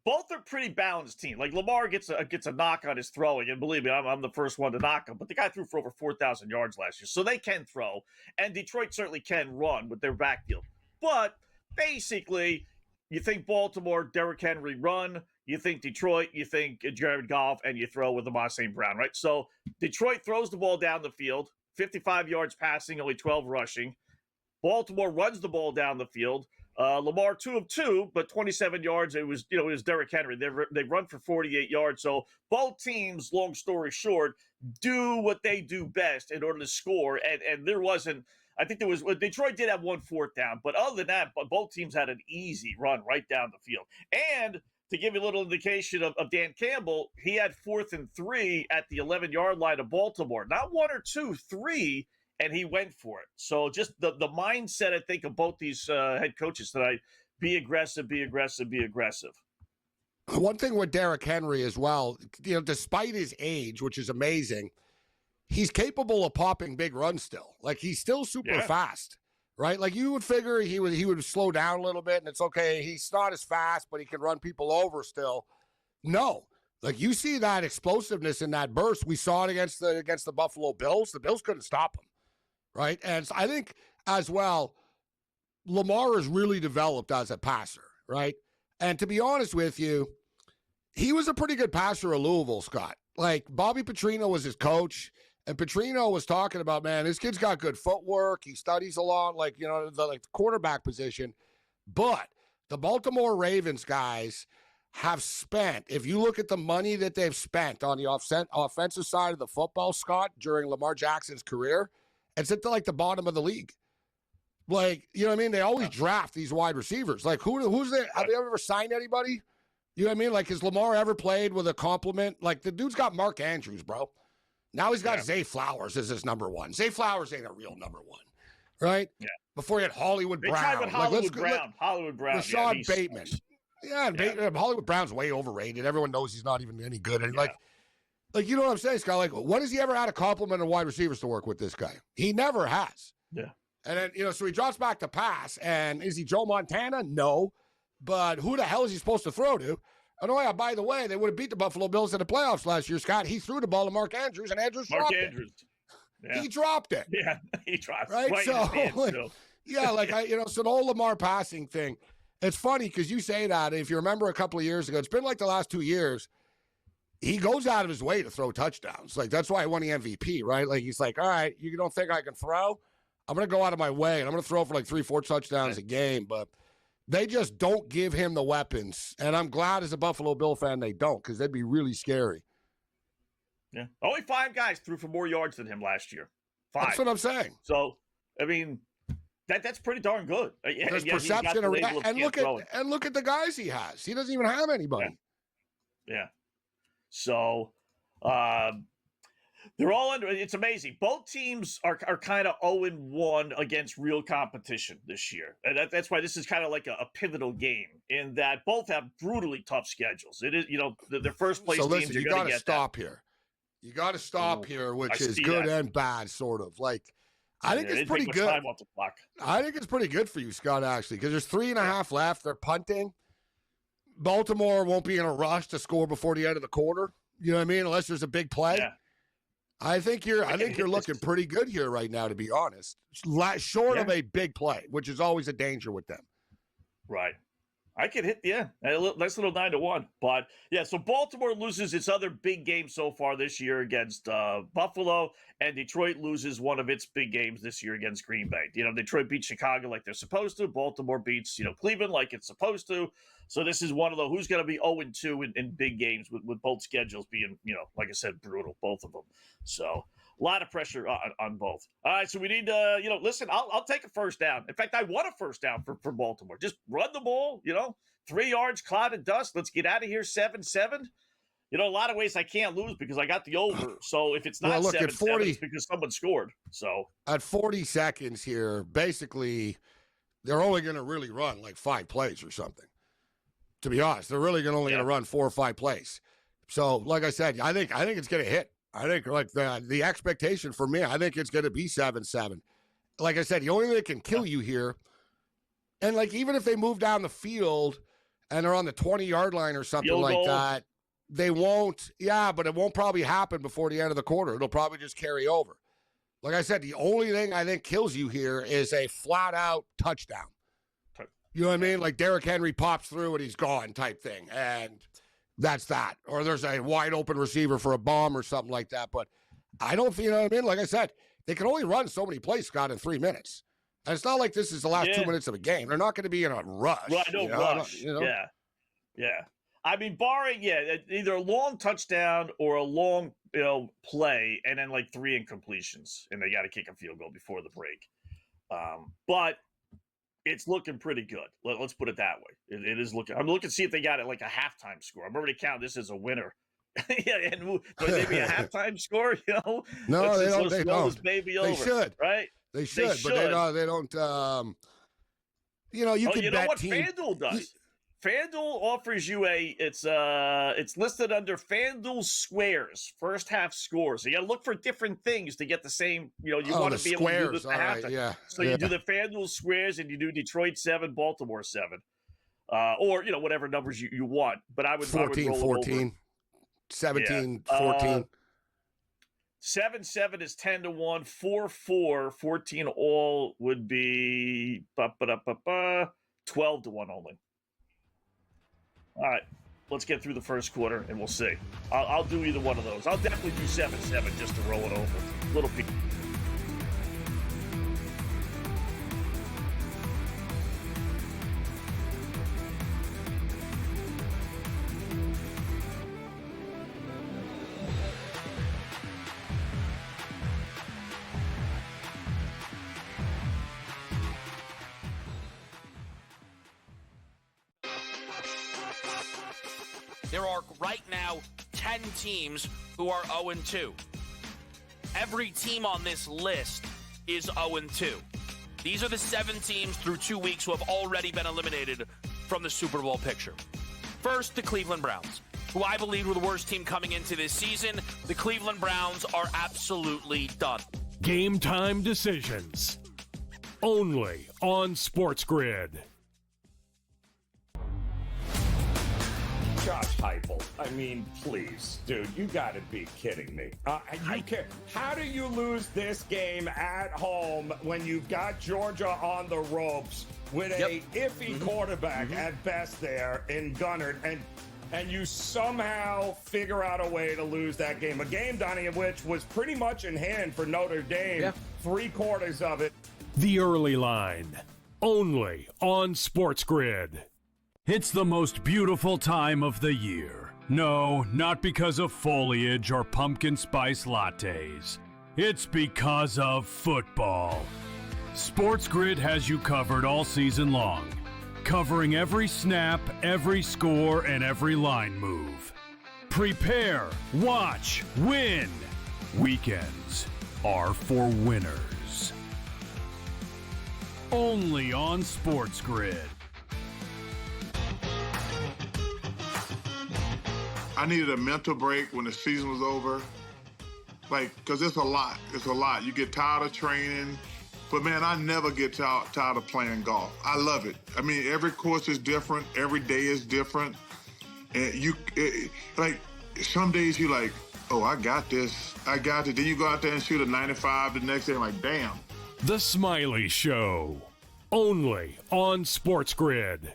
both are pretty balanced teams. Like Lamar gets a knock on his throwing, and believe me, I'm the first one to knock him. But the guy threw for over 4,000 yards last year, so they can throw, and Detroit certainly can run with their backfield. But basically, you think Baltimore, Derrick Henry run. You think Detroit, you think Jared Goff, and you throw with Amon St. Brown, right? So Detroit throws the ball down the field, 55 yards passing, only 12 rushing. Baltimore runs the ball down the field. Lamar 2 of 2, but 27 yards. It was Derrick Henry. They run for 48 yards. So both teams, long story short, do what they do best in order to score. And there wasn't. I think Detroit did have 1 4th down, but other than that, both teams had an easy run right down the field. And to give you a little indication of Dan Campbell, he had 4th and 3 at the 11-yard line of Baltimore. Not 1 or 2, 3, and he went for it. So just the mindset, I think, of both these head coaches tonight, be aggressive, be aggressive, be aggressive. One thing with Derrick Henry as well, despite his age, which is amazing, he's capable of popping big runs still. Like, he's still super fast. Right? Like, you would figure he would slow down a little bit, and it's okay. He's not as fast, but he can run people over still. No. Like, you see that explosiveness in that burst. We saw it against the Buffalo Bills. The Bills couldn't stop him. Right? And so I think, as well, Lamar has really developed as a passer. Right? And to be honest with you, he was a pretty good passer at Louisville, Scott. Like, Bobby Petrino was his coach. And Petrino was talking about, man, this kid's got good footwork. He studies a lot, the quarterback position. But the Baltimore Ravens guys have spent, if you look at the money that they've spent on the offensive side of the football, Scott, during Lamar Jackson's career, it's at the bottom of the league. Like, you know what I mean? They always draft these wide receivers. Like, who's there? Have they ever signed anybody? You know what I mean? Like, has Lamar ever played with a compliment? Like, the dude's got Mark Andrews, bro. Now he's got Zay Flowers as his number one. Zay Flowers ain't a real number one, right? Yeah. Before he had Hollywood Brown. Tried with Hollywood Brown. Rashad Bateman. Yeah, Hollywood Brown's way overrated. Everyone knows he's not even any good. And like, you know what I'm saying, Scott? Like, when has he ever had a compliment of wide receivers to work with this guy? He never has. Yeah. And then, so he drops back to pass. And is he Joe Montana? No. But who the hell is he supposed to throw to? Oh, yeah, by the way, they would have beat the Buffalo Bills in the playoffs last year, Scott. He threw the ball to Mark Andrews, and Andrews dropped it. Yeah. He dropped it. Yeah, he dropped it. Right? So, so the whole Lamar passing thing, it's funny because you say that. If you remember a couple of years ago, it's been like the last 2 years, he goes out of his way to throw touchdowns. Like, that's why he won the MVP, right? Like, he's like, all right, you don't think I can throw? I'm going to go out of my way, and I'm going to throw for like 3-4 touchdowns a game, but they just don't give him the weapons. And I'm glad as a Buffalo Bill fan they don't, because that'd be really scary. Yeah. Only 5 guys threw for more yards than him last year. 5. That's what I'm saying. So, I mean, that's pretty darn good. There's perception and look at the guys he has. He doesn't even have anybody. Yeah. So, they're all under. It's amazing. Both teams are kind of 0-1 against real competition this year. And that's why this is kind of like a pivotal game in that both have brutally tough schedules. It is, their first place teams are going to get you got to stop here. You got to stop here, which is good and bad, sort of. Like, I think it's pretty good. Time off the clock. I think it's pretty good for you, Scott, actually, because there's 3.5 left. They're punting. Baltimore won't be in a rush to score before the end of the quarter. You know what I mean? Unless there's a big play. Yeah. I think you're looking pretty good here right now, to be honest. Short of a big play, which is always a danger with them. Right. I could hit, nice little 9-1. But, so Baltimore loses its other big game so far this year against Buffalo, and Detroit loses one of its big games this year against Green Bay. Detroit beats Chicago like they're supposed to. Baltimore beats, Cleveland like it's supposed to. So this is one of the who's going to be 0-2 in big games with both schedules being, like I said, brutal, both of them. So a lot of pressure on both. All right, so we need to, listen, I'll take a first down. In fact, I want a first down for Baltimore. Just run the ball, 3 yards, cloud and dust. Let's get out of here 7-7. A lot of ways I can't lose because I got the over. So if it's not 7-7, it's because someone scored. So at 40 seconds here, basically, they're only going to really run like 5 plays or something. To be honest, they're really only going to run 4 or 5 plays. So, like I said, I think it's going to hit. I think like the expectation for me, I think it's going to be 7-7. Like I said, the only thing that can kill you here, and like even if they move down the field and they're on the 20-yard line or something Field like goal. that, they won't. Yeah, but it won't probably happen before the end of the quarter. It'll probably just carry over. Like I said, the only thing I think kills you here is a flat-out touchdown. You know what I mean? Like Derrick Henry pops through and he's gone type thing, and that's that. Or there's a wide-open receiver for a bomb or something like that. But I don't think, you know what I mean? Like I said, they can only run so many plays, Scott, in 3 minutes. And it's not like this is the last 2 minutes of a game. They're not going to be in a rush. Right, no rush. You know? Yeah. I mean, barring, either a long touchdown or a long, play, and then like 3 incompletions, and they got to kick a field goal before the break. But it's looking pretty good. Let's put it that way. It is looking. I'm looking to see if they got it like a halftime score. I'm already counting this as a winner. And maybe a halftime score. No, they don't. They don't. This baby they over, should. right? They should, but they don't. You can you know bet what FanDuel does? FanDuel offers you it's listed under FanDuel Squares, first half scores. So you got to look for different things to get the same, you want to be able to do this at halftime. Yeah. So you do the FanDuel Squares and you do Detroit 7, Baltimore 7. Or, whatever numbers you want. But I would 14, 14, 17, 14. 7-7 is 10-1, 4-4, 14 all would be 12-1 only. All right, let's get through the first quarter, and we'll see. I'll do either one of those. I'll definitely do 7-7 just to roll it over. Little piece. There are right now 10 teams who are 0-2. Every team on this list is 0-2. These are the 7 teams through 2 weeks who have already been eliminated from the Super Bowl picture. First, the Cleveland Browns, who I believe were the worst team coming into this season. The Cleveland Browns are absolutely done. Game time decisions. Only on SportsGrid. Josh Heupel. I mean, please, dude, you got to be kidding me. How do you lose this game at home when you've got Georgia on the ropes with a iffy quarterback at best there in Gunnard, and you somehow figure out a way to lose that game? A game, Donnie, of which was pretty much in hand for Notre Dame, 3/4 of it. The early line. Only on SportsGrid. It's the most beautiful time of the year. No, not because of foliage or pumpkin spice lattes. It's because of football. SportsGrid has you covered all season long, covering every snap, every score, and every line move. Prepare, watch, win. Weekends are for winners. Only on SportsGrid. I needed a mental break when the season was over. Because it's a lot. It's a lot. You get tired of training. But, man, I never get tired of playing golf. I love it. I mean, every course is different. Every day is different. And some days you're like, oh, I got this. I got it. Then you go out there and shoot a 95 the next day. I'm like, damn. The Smiley Show. Only on SportsGrid.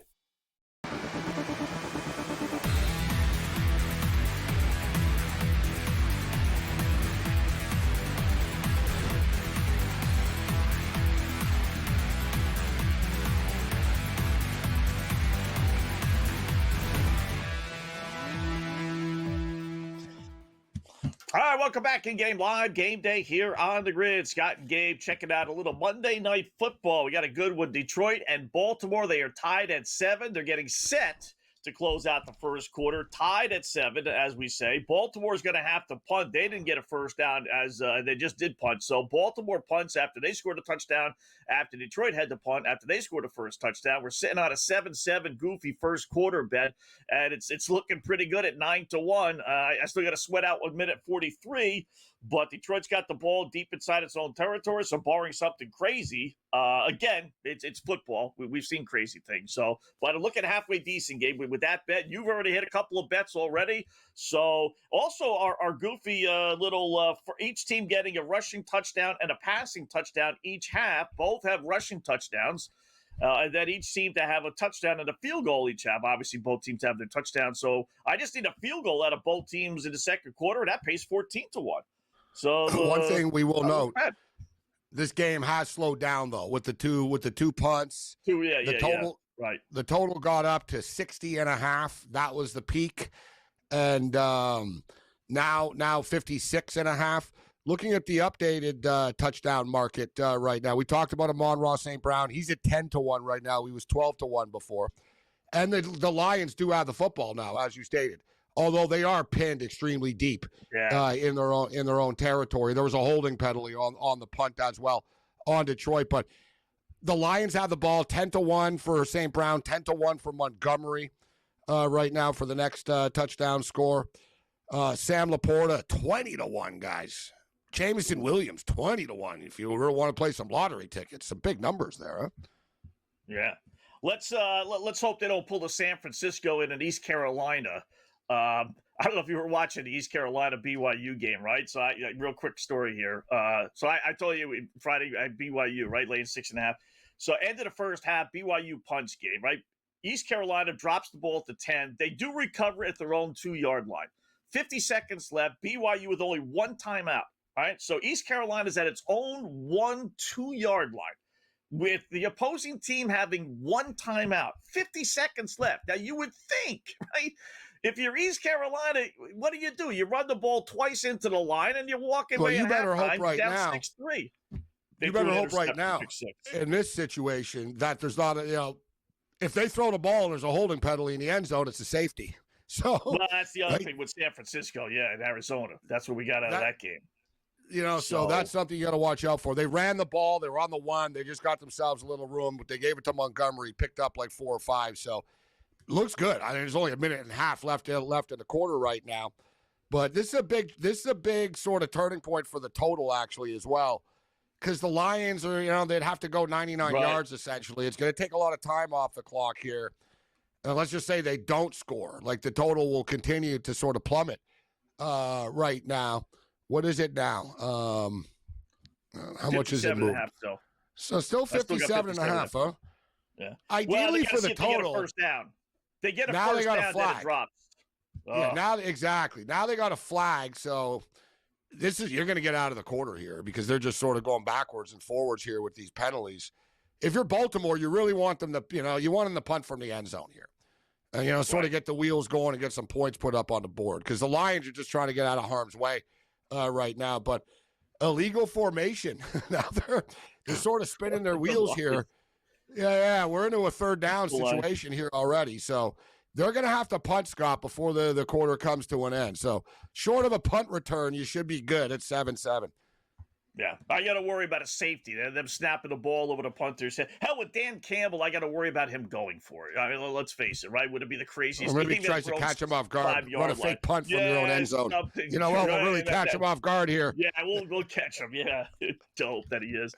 All right, welcome back in Game Live, Game Day here on the grid. Scott and Gabe checking out a little Monday Night Football. We got a good one. Detroit and Baltimore, they are tied at 7. They're getting set to close out the first quarter, tied at 7, as we say. Baltimore's going to have to punt. They didn't get a first down as they just did punt. So Baltimore punts after they scored a touchdown, after Detroit had to punt, after they scored a first touchdown. We're sitting on a 7-7 goofy first quarter bet, and it's looking pretty good at 9-1. I still got to sweat out 1 minute 43, but Detroit's got the ball deep inside its own territory, so barring something crazy, Again, it's football. We've seen crazy things. So, but I'm looking halfway decent, Gabe. With that bet, you've already hit a couple of bets already. So, also our goofy little for each team getting a rushing touchdown and a passing touchdown each half. Both have rushing touchdowns. And then each team to have a touchdown and a field goal each have. Obviously, both teams have their touchdown. So I just need a field goal out of both teams in the second quarter. That pays 14-1. So one thing we will note. This game has slowed down though with the two punts. Right. The total got up to 60.5. That was the peak. And now 56.5. Looking at the updated touchdown market right now. We talked about Amon-Ra St. Brown. He's at 10-1 right now. He was 12-1 before. And the Lions do have the football now, as you stated. Although they are pinned extremely deep in their own territory. There was a holding penalty on the punt as well on Detroit. But the Lions have the ball 10-1 for St. Brown, 10-1 for Montgomery right now for the next touchdown score. Sam Laporta, 20-1, guys. Jameson Williams, 20-1. If you really want to play some lottery tickets, some big numbers there, huh? Yeah. Let's hope they don't pull the San Francisco in East Carolina. I don't know if you were watching the East Carolina BYU game, right? So, real quick story here. So I told you Friday at BYU, right, laying 6.5. So, end of the first half, BYU punch game, right? East Carolina drops the ball at the 10. They do recover at their own 2-yard line. 50 seconds left. BYU with only one timeout. All right. So, East Carolina's at its own 1 2-yard line with the opposing team having one timeout. 50 seconds left. Now, you would think, right? If you're East Carolina, what do? You run the ball twice into the line and you walk away. Well, you better hope right down now. 6-3. You better hope right now in this situation that there's not if they throw the ball and there's a holding penalty in the end zone, it's a safety. So well, that's the other thing with San Francisco, in Arizona. That's what we got out of that game. So that's something you got to watch out for. They ran the ball. They were on the 1. They just got themselves a little room, but they gave it to Montgomery. Picked up like 4 or 5. So looks good. I mean, there's only a minute and a half left in the quarter right now, but this is a big sort of turning point for the total actually as well, because the Lions are they'd have to go 99 yards essentially. It's going to take a lot of time off the clock here, and let's just say they don't score. Like the total will continue to sort of plummet right now. What is it now? How much is it moved? So still 57.5, huh? Yeah. Ideally for the total. First down. They get a now first they got down, a flag. then it drops. Yeah, now they got a flag. So you're going to get out of the quarter here because they're just sort of going backwards and forwards here with these penalties. If you're Baltimore, you really want them to, you want them to punt from the end zone here, and sort of get the wheels going and get some points put up on the board because the Lions are just trying to get out of harm's way right now. But illegal formation now they're sort of spinning their wheels here. Yeah, we're into a third down situation here already. So they're going to have to punt, Scott, before the quarter comes to an end. So short of a punt return, you should be good at 7-7. Yeah, I got to worry about a safety. Them snapping the ball over the punter's head. Hell, with Dan Campbell, I got to worry about him going for it. I mean, let's face it, right? Would it be the craziest? Or maybe he tries to catch him off guard, run a fake punt from your own end zone. We'll really catch him off guard here. Yeah, we'll catch him. Yeah, dope that he is.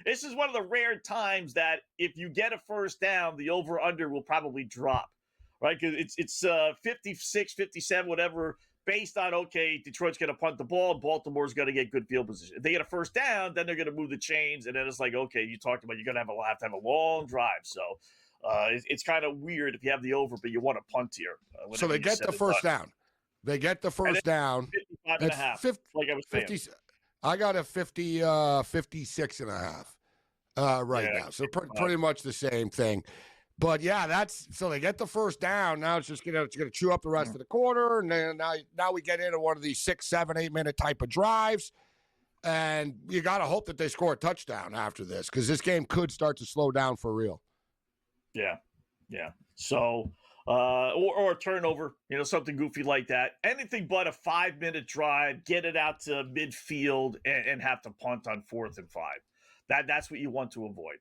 This is one of the rare times that if you get a first down, the over-under will probably drop, right? Because it's 56, 57, whatever, based on, Detroit's going to punt the ball, Baltimore's going to get good field position. If they get a first down, then they're going to move the chains, and then it's like, you talked about you're going to have to have a long drive. So it's kind of weird if you have the over, but you want to punt here. So they get the first down. They get the first down. 55.5, like I was saying. I got a 56.5 right now. So pretty much the same thing. But yeah, so they get the first down. Now it's just gonna chew up the rest of the quarter, and then now we get into one of these 6, 7, 8 minute type of drives, and you got to hope that they score a touchdown after this because this game could start to slow down for real. Yeah. So or a turnover, something goofy like that. Anything but a 5-minute drive, get it out to midfield, and have to punt on 4th and 5. That's what you want to avoid.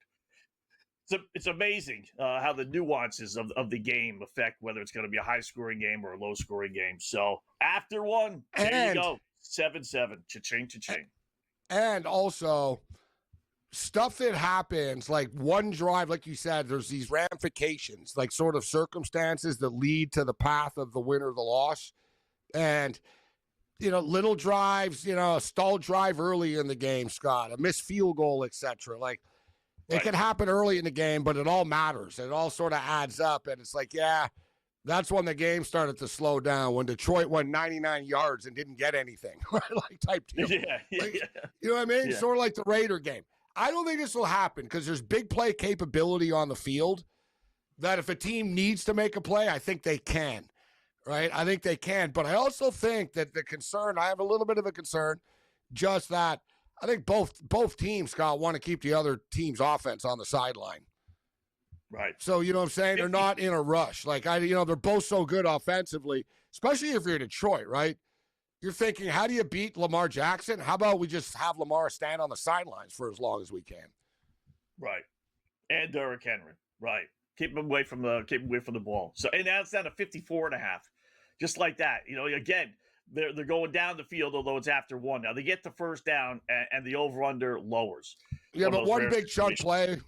It's amazing how the nuances of the game affect whether it's going to be a high-scoring game or a low-scoring game. So after one, there you go, 7-7, cha-ching, cha-ching. And also, stuff that happens, like one drive, like you said, there's these ramifications, like sort of circumstances that lead to the path of the win or the loss. And, little drives, a stalled drive early in the game, Scott, a missed field goal, etc. Like, it can happen early in the game, but it all matters. It all sort of adds up. And it's like, yeah, that's when the game started to slow down, when Detroit went 99 yards and didn't get anything, like type deal. Yeah. You know what I mean? Yeah. Sort of like the Raider game. I don't think this will happen because there's big play capability on the field that if a team needs to make a play, I think they can, right? I think they can. But I also think that I have a little bit of a concern, just that I think both teams, Scott, want to keep the other team's offense on the sideline. Right. So, you know what I'm saying? They're not in a rush. Like, they're both so good offensively, especially if you're Detroit, right? You're thinking, how do you beat Lamar Jackson? How about we just have Lamar stand on the sidelines for as long as we can? Right. And Derrick Henry. Right. Keep him away from the ball. So, and now it's down to 54.5. Just like that. Again, they're going down the field, although it's after one. Now they get the first down and the over-under lowers. Yeah, but one big chunk play,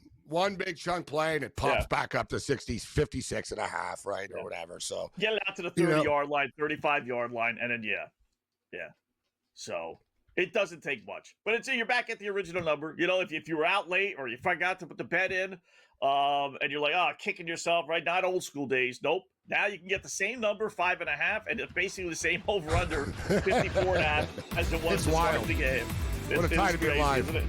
and it pops back up to 56.5, right? Or whatever. So get it out to the 30-yard line, 35-yard line, and then yeah. So it doesn't take much, but you're back at the original number. If you were out late or you forgot to put the bet in, and you're like, kicking yourself, right? Not old school days. Nope. Now you can get the same number, 5.5, and it's basically the same over under 54.5 as it was to start the game. What a time to be alive. Isn't it?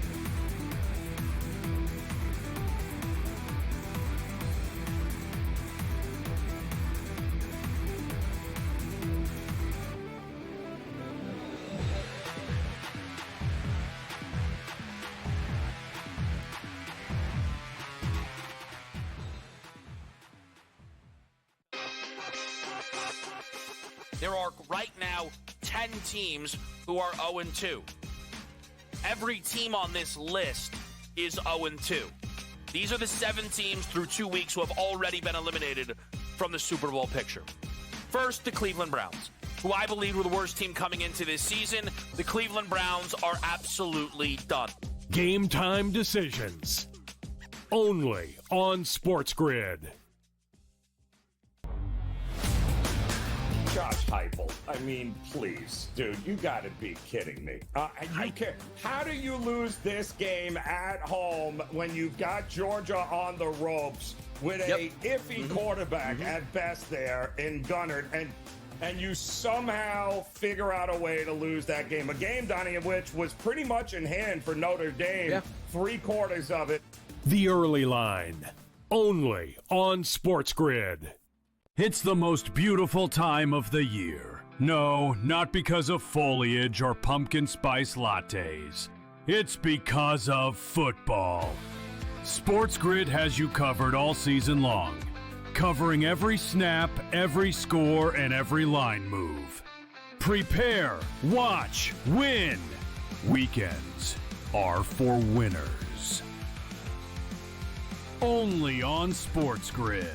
There are right now 10 teams who are 0-2. Every team on this list is 0-2. These are the 7 teams through 2 weeks who have already been eliminated from the Super Bowl picture. First, the Cleveland Browns, who I believe were the worst team coming into this season. The Cleveland Browns are absolutely done. Game time decisions. Only on SportsGrid. Josh Heupel. I mean, please, dude, you got to be kidding me. How do you lose this game at home when you've got Georgia on the ropes with a iffy quarterback at best there in Gunnard, and you somehow figure out a way to lose that game? A game, Donnie, which was pretty much in hand for Notre Dame, 3/4 of it. The early line. Only on SportsGrid. It's the most beautiful time of the year. No, not because of foliage or pumpkin spice lattes. It's because of football. SportsGrid has you covered all season long, covering every snap, every score, and every line move. Prepare, watch, win. Weekends are for winners. Only on SportsGrid.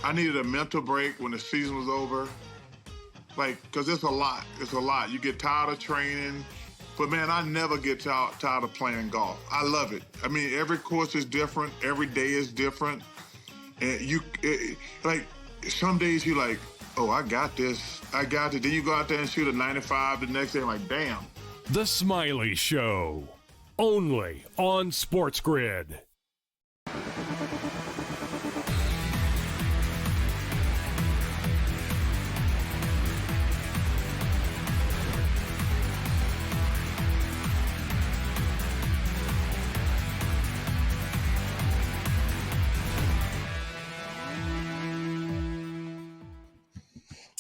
I needed a mental break when the season was over. Because it's a lot. It's a lot. You get tired of training. But, man, I never get tired of playing golf. I love it. I mean, every course is different. Every day is different. And some days you're like, oh, I got this. I got it. Then you go out there and shoot a 95 the next day. I'm like, damn. The Smiley Show. Only on SportsGrid.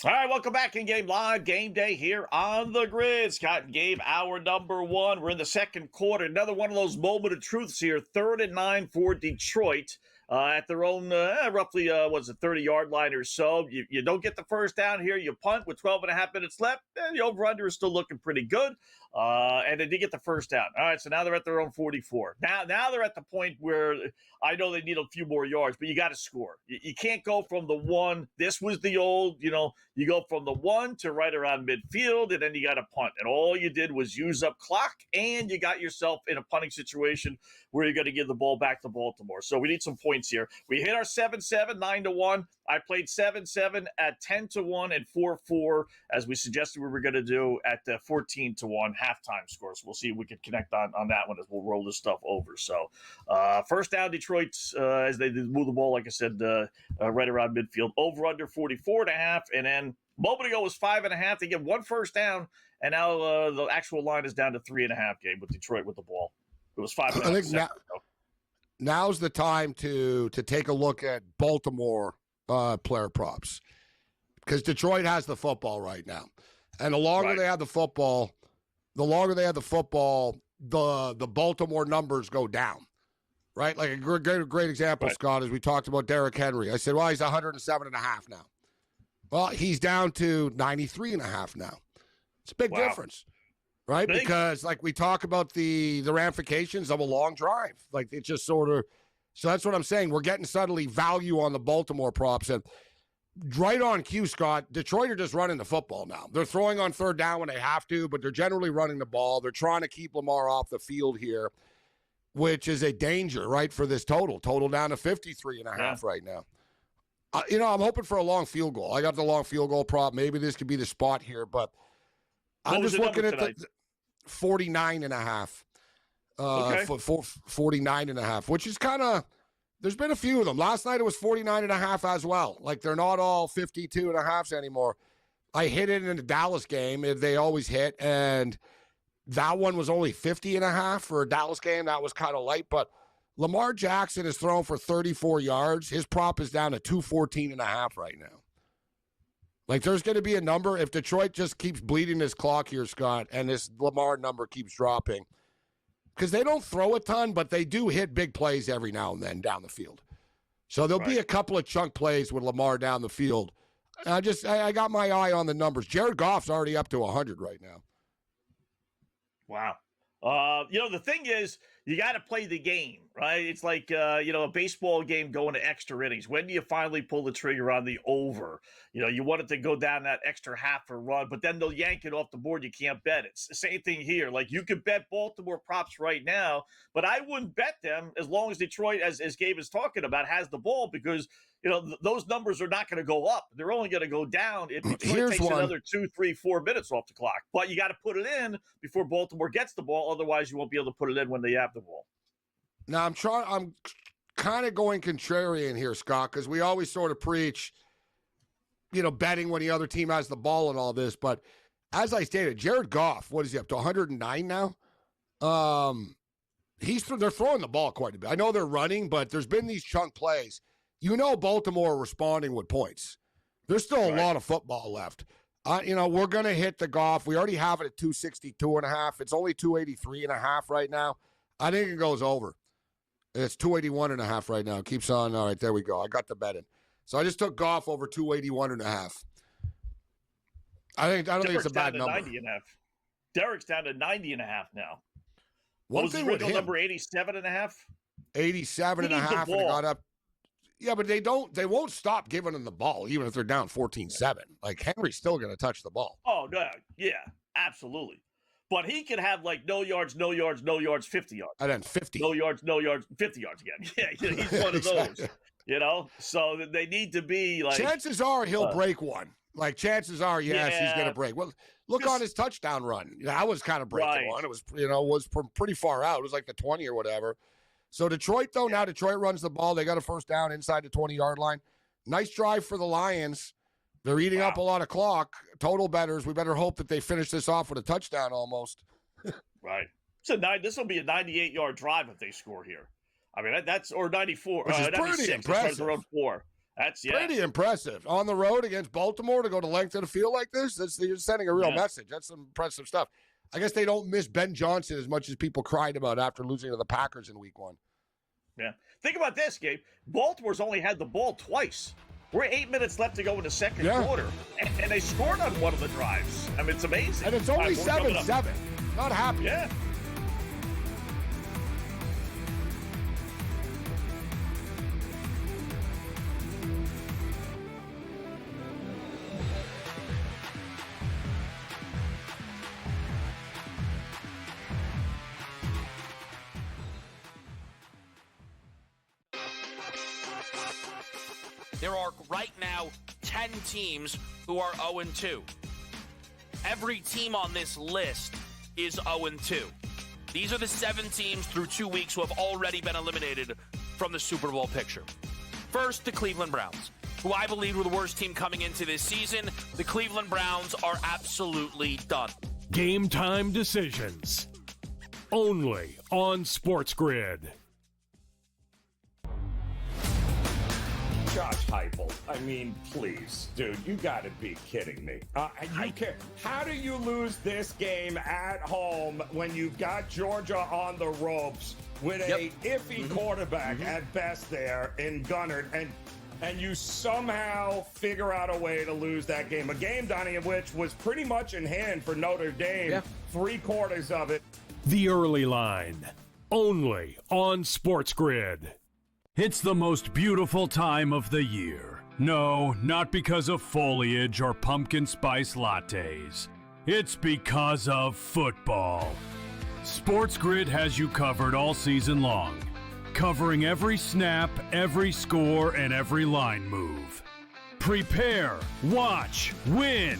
All right, welcome back in Game Live, Game Day here on the grid. Scott and Gabe, hour number 1. We're in the second quarter. Another one of those moment of truths here. 3rd and 9 for Detroit at their own roughly, 30-yard line or so. You don't get the first down here. You punt with 12.5 minutes left, and the over-under is still looking pretty good. And they did get the first down. All right, so now they're at their own 44. Now they're at the point where I know they need a few more yards, but you got to score. You can't go from the 1. This was the old, you go from the 1 to right around midfield, and then you got to punt. And all you did was use up clock, and you got yourself in a punting situation where you're going to give the ball back to Baltimore. So we need some points here. We hit our 7-7, 9-1. I played 7-7 at 10-1 and 4-4, as we suggested we were going to do at 14-1 halftime score. So we'll see if we can connect on that one as we'll roll this stuff over. So first down, Detroit, as they move the ball, like I said, right around midfield, over under 44.5. And then a moment ago was 5.5. They get one first down, and now the actual line is down to 3.5 game with Detroit with the ball. It was 5.5. I think now's the time to take a look at Baltimore player props, because Detroit has the football right now, and the longer they have the football, the Baltimore numbers go down. Right, like a great example, Scott, as we talked about Derrick Henry. I said, well, he's 107.5 now. Well, he's down to 93.5 now. It's a big difference, right? Because like we talk about the ramifications of a long drive, like it just sort of. So that's what I'm saying. We're getting suddenly value on the Baltimore props, and right on cue, Scott. Detroit are just running the football now. They're throwing on third down when they have to, but they're generally running the ball. They're trying to keep Lamar off the field here, which is a danger, right, for this total. Total down to 53.5 right now. I'm hoping for a long field goal. I got the long field goal prop. Maybe this could be the spot here, but I'm just looking at the 49.5. 49.5, which is kind of, there's been a few of them. Last night it was 49.5 as well. Like they're not all 52.5s anymore. I hit it in the Dallas game. They always hit, and that one was only 50.5 for a Dallas game. That was kind of light, but Lamar Jackson is thrown for 34 yards. His prop is down to 214.5 right now. Like there's going to be a number if Detroit just keeps bleeding this clock here, Scott, and this Lamar number keeps dropping, because they don't throw a ton, but they do hit big plays every now and then down the field. So there'll be a couple of chunk plays with Lamar down the field. I got my eye on the numbers. Jared Goff's already up to 100 right now. Wow. The thing is, you got to play the game, right? It's like, a baseball game going to extra innings. When do you finally pull the trigger on the over? You want it to go down that extra half or run, but then they'll yank it off the board. You can't bet it. It's the same thing here. Like you could bet Baltimore props right now, but I wouldn't bet them as long as Detroit, as Gabe is talking about, has the ball, because those numbers are not going to go up. They're only going to go down if it takes another 2, 3, 4 minutes off the clock. But you got to put it in before Baltimore gets the ball. Otherwise, you won't be able to put it in when they have the ball. Now, I'm kind of going contrarian here, Scott, because we always sort of preach, betting when the other team has the ball and all this. But as I stated, Jared Goff, what is he up to, 109 now? They're throwing the ball quite a bit. I know they're running, but there's been these chunk plays. Baltimore responding with points. There's still a lot of football left. We're going to hit the Goff. We already have it at 262.5. It's only 283.5 right now. I think it goes over. It's 281.5 right now. It keeps on. All right, there we go. I got the bet in. So I just took Goff over 281.5. I don't think it's a bad number. 90.5. Derek's down to 90.5 now. One thing with him, number 87.5. 87.5, and it got up. Yeah, but they won't stop giving them the ball, even if they're down 14-7. Like Henry's still going to touch the ball. Oh no, yeah, absolutely. But he could have like no yards, 50 yards. And then 50. No yards, 50 yards again. Yeah, he's one of those. So they need to be like. Chances are he'll break one. Like chances are, he's going to break. Well, look on his touchdown run. That was kind of breaking one. It was, was from pretty far out. It was like the 20 or whatever. So Detroit, though, now Detroit runs the ball. They got a first down inside the 20-yard line. Nice drive for the Lions. They're eating up a lot of clock. Total bettors, we better hope that they finish this off with a touchdown almost. Right. This will be a 98-yard drive if they score here. I mean, that's or 94. Which is pretty impressive. Around 4. That's pretty impressive. On the road against Baltimore to go to length of the field like this, you're sending a real message. That's some impressive stuff. I guess they don't miss Ben Johnson as much as people cried about after losing to the Packers in week 1. Yeah. Think about this, Gabe. Baltimore's only had the ball twice. We're 8 minutes left to go in the second quarter, and they scored on one of the drives. I mean, it's amazing. And it's only 7-7. Not happy. Yeah. There are right now 10 teams who are 0-2. Every team on this list is 0-2. These are the 7 teams through 2 weeks who have already been eliminated from the Super Bowl picture. First, the Cleveland Browns, who I believe were the worst team coming into this season. The Cleveland Browns are absolutely done. Game time decisions. Only on SportsGrid. Josh Heupel. I mean, please, dude, you got to be kidding me. How do you lose this game at home when you've got Georgia on the ropes with a iffy quarterback at best there in Gunnard, and you somehow figure out a way to lose that game? A game, Donnie, of which was pretty much in hand for Notre Dame, 3/4 of it. The early line. Only on SportsGrid. It's the most beautiful time of the year. No, not because of foliage or pumpkin spice lattes. It's because of football. SportsGrid has you covered all season long, covering every snap, every score, and every line move. Prepare, watch, win.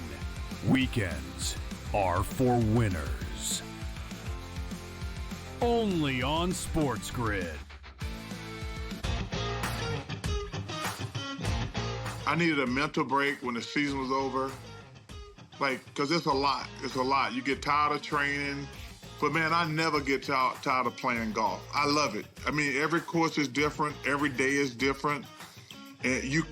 Weekends are for winners. Only on SportsGrid. I needed a mental break when the season was over. Like, because it's a lot. It's a lot. You get tired of training. But, man, I never get tired of playing golf. I love it. I mean, every course is different. Every day is different. And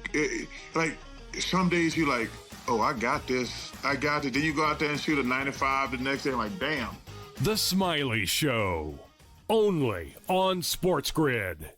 like, some days you're like, oh, I got this. I got it. Then you go out there and shoot a 95 the next day. I'm like, damn. The Smiley Show. Only on SportsGrid.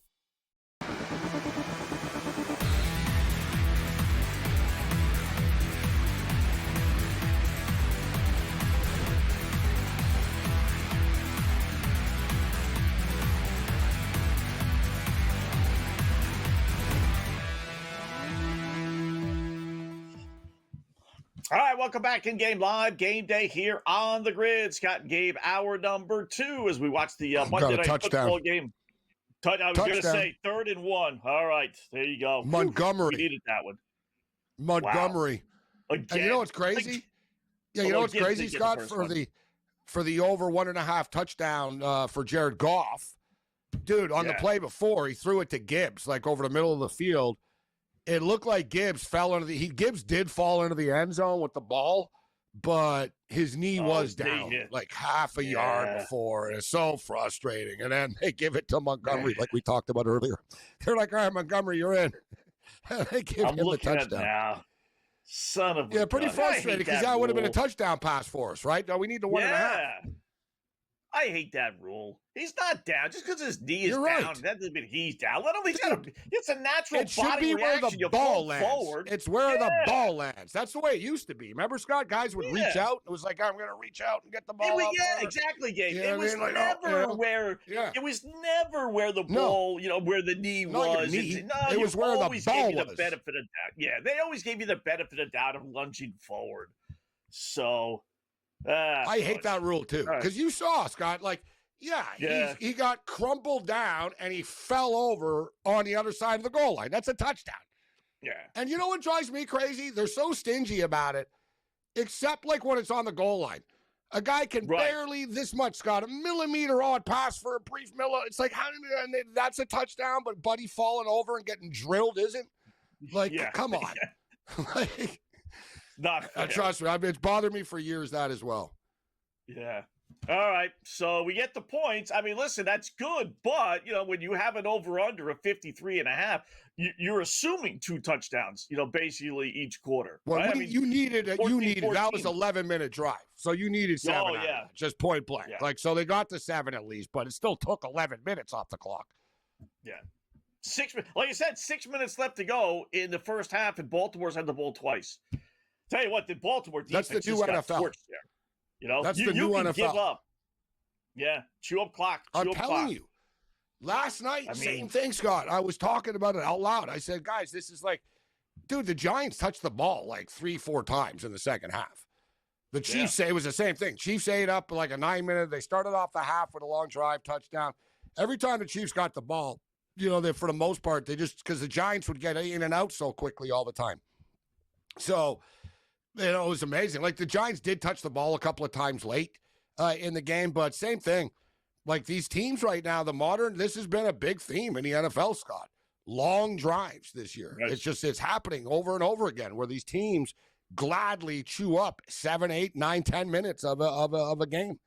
All right, welcome back in Game Live. Game Day here on the grid. Scott and Gabe, hour number 2 as we watch the Monday Night Football game. I was going to say 3rd and 1. All right, there you go. Montgomery. We needed that one. Montgomery. Wow. And you know what's crazy? You know what's crazy, Scott? For the over 1.5 touchdown for Jared Goff. Dude, on the play before, he threw it to Gibbs, like over the middle of the field. It looked like Gibbs fell into Gibbs did fall into the end zone with the ball, but his knee was down like half a yard before. And it's so frustrating. And then they give it to Montgomery, like we talked about earlier. They're like, all right, Montgomery, you're in. They give him the touchdown. Now. Son of a pretty frustrating because that would have been a touchdown pass for us, right? No, we need the 1.5. I hate that rule. He's not down just because his knee is down. That doesn't mean he's down. Let him. It's a natural body reaction. You fall forward. It's where the ball lands. That's the way it used to be. Remember, Scott? Guys would reach out. It was like, I'm going to reach out and get the ball. Exactly, Gabe. It was never where. It was never where the ball. Where the knee was. It was where the ball was. The benefit of doubt. Yeah, they always gave you the benefit of doubt of lunging forward. So. I hate that rule too, because you saw, Scott, like, he got crumpled down and he fell over on the other side of the goal line. That's a touchdown. Yeah. And you know what drives me crazy? They're so stingy about it, except like when it's on the goal line. A guy can barely this much, Scott, a millimeter odd pass for a brief It's like, that's a touchdown, but Buddy falling over and getting drilled isn't? Like, come on. Like, trust me, it's bothered me for years, that as well. Yeah. All right. So we get the points. I mean, listen, that's good. But, when you have an over-under of 53.5, you're assuming 2 touchdowns, basically each quarter. Well, right? you needed that was 11-minute drive. So you needed 7 just point blank. Yeah. Like, so they got to 7 at least, but it still took 11 minutes off the clock. Yeah. 6 minutes. Like I said, 6 minutes left to go in the first half, and Baltimore's had the ball twice. Tell you what, the Baltimore defense that's the new NFL. There. That's the new NFL. Give up. Yeah, chew up clock. I'm telling you. Last night, same thing, Scott. I was talking about it out loud. I said, guys, this is like, dude, the Giants touched the ball like 3-4 times in the second half. The Chiefs say it was the same thing. Chiefs ate up like a 9-minute. They started off the half with a long drive, touchdown. Every time the Chiefs got the ball, they for the most part, they just, because the Giants would get in and out so quickly all the time. So, it was amazing. Like the Giants did touch the ball a couple of times late in the game, but same thing. Like these teams right now, this has been a big theme in the NFL, Scott. Long drives this year. Right. It's happening over and over again where these teams gladly chew up 7, 8, 9, 10 minutes of a game.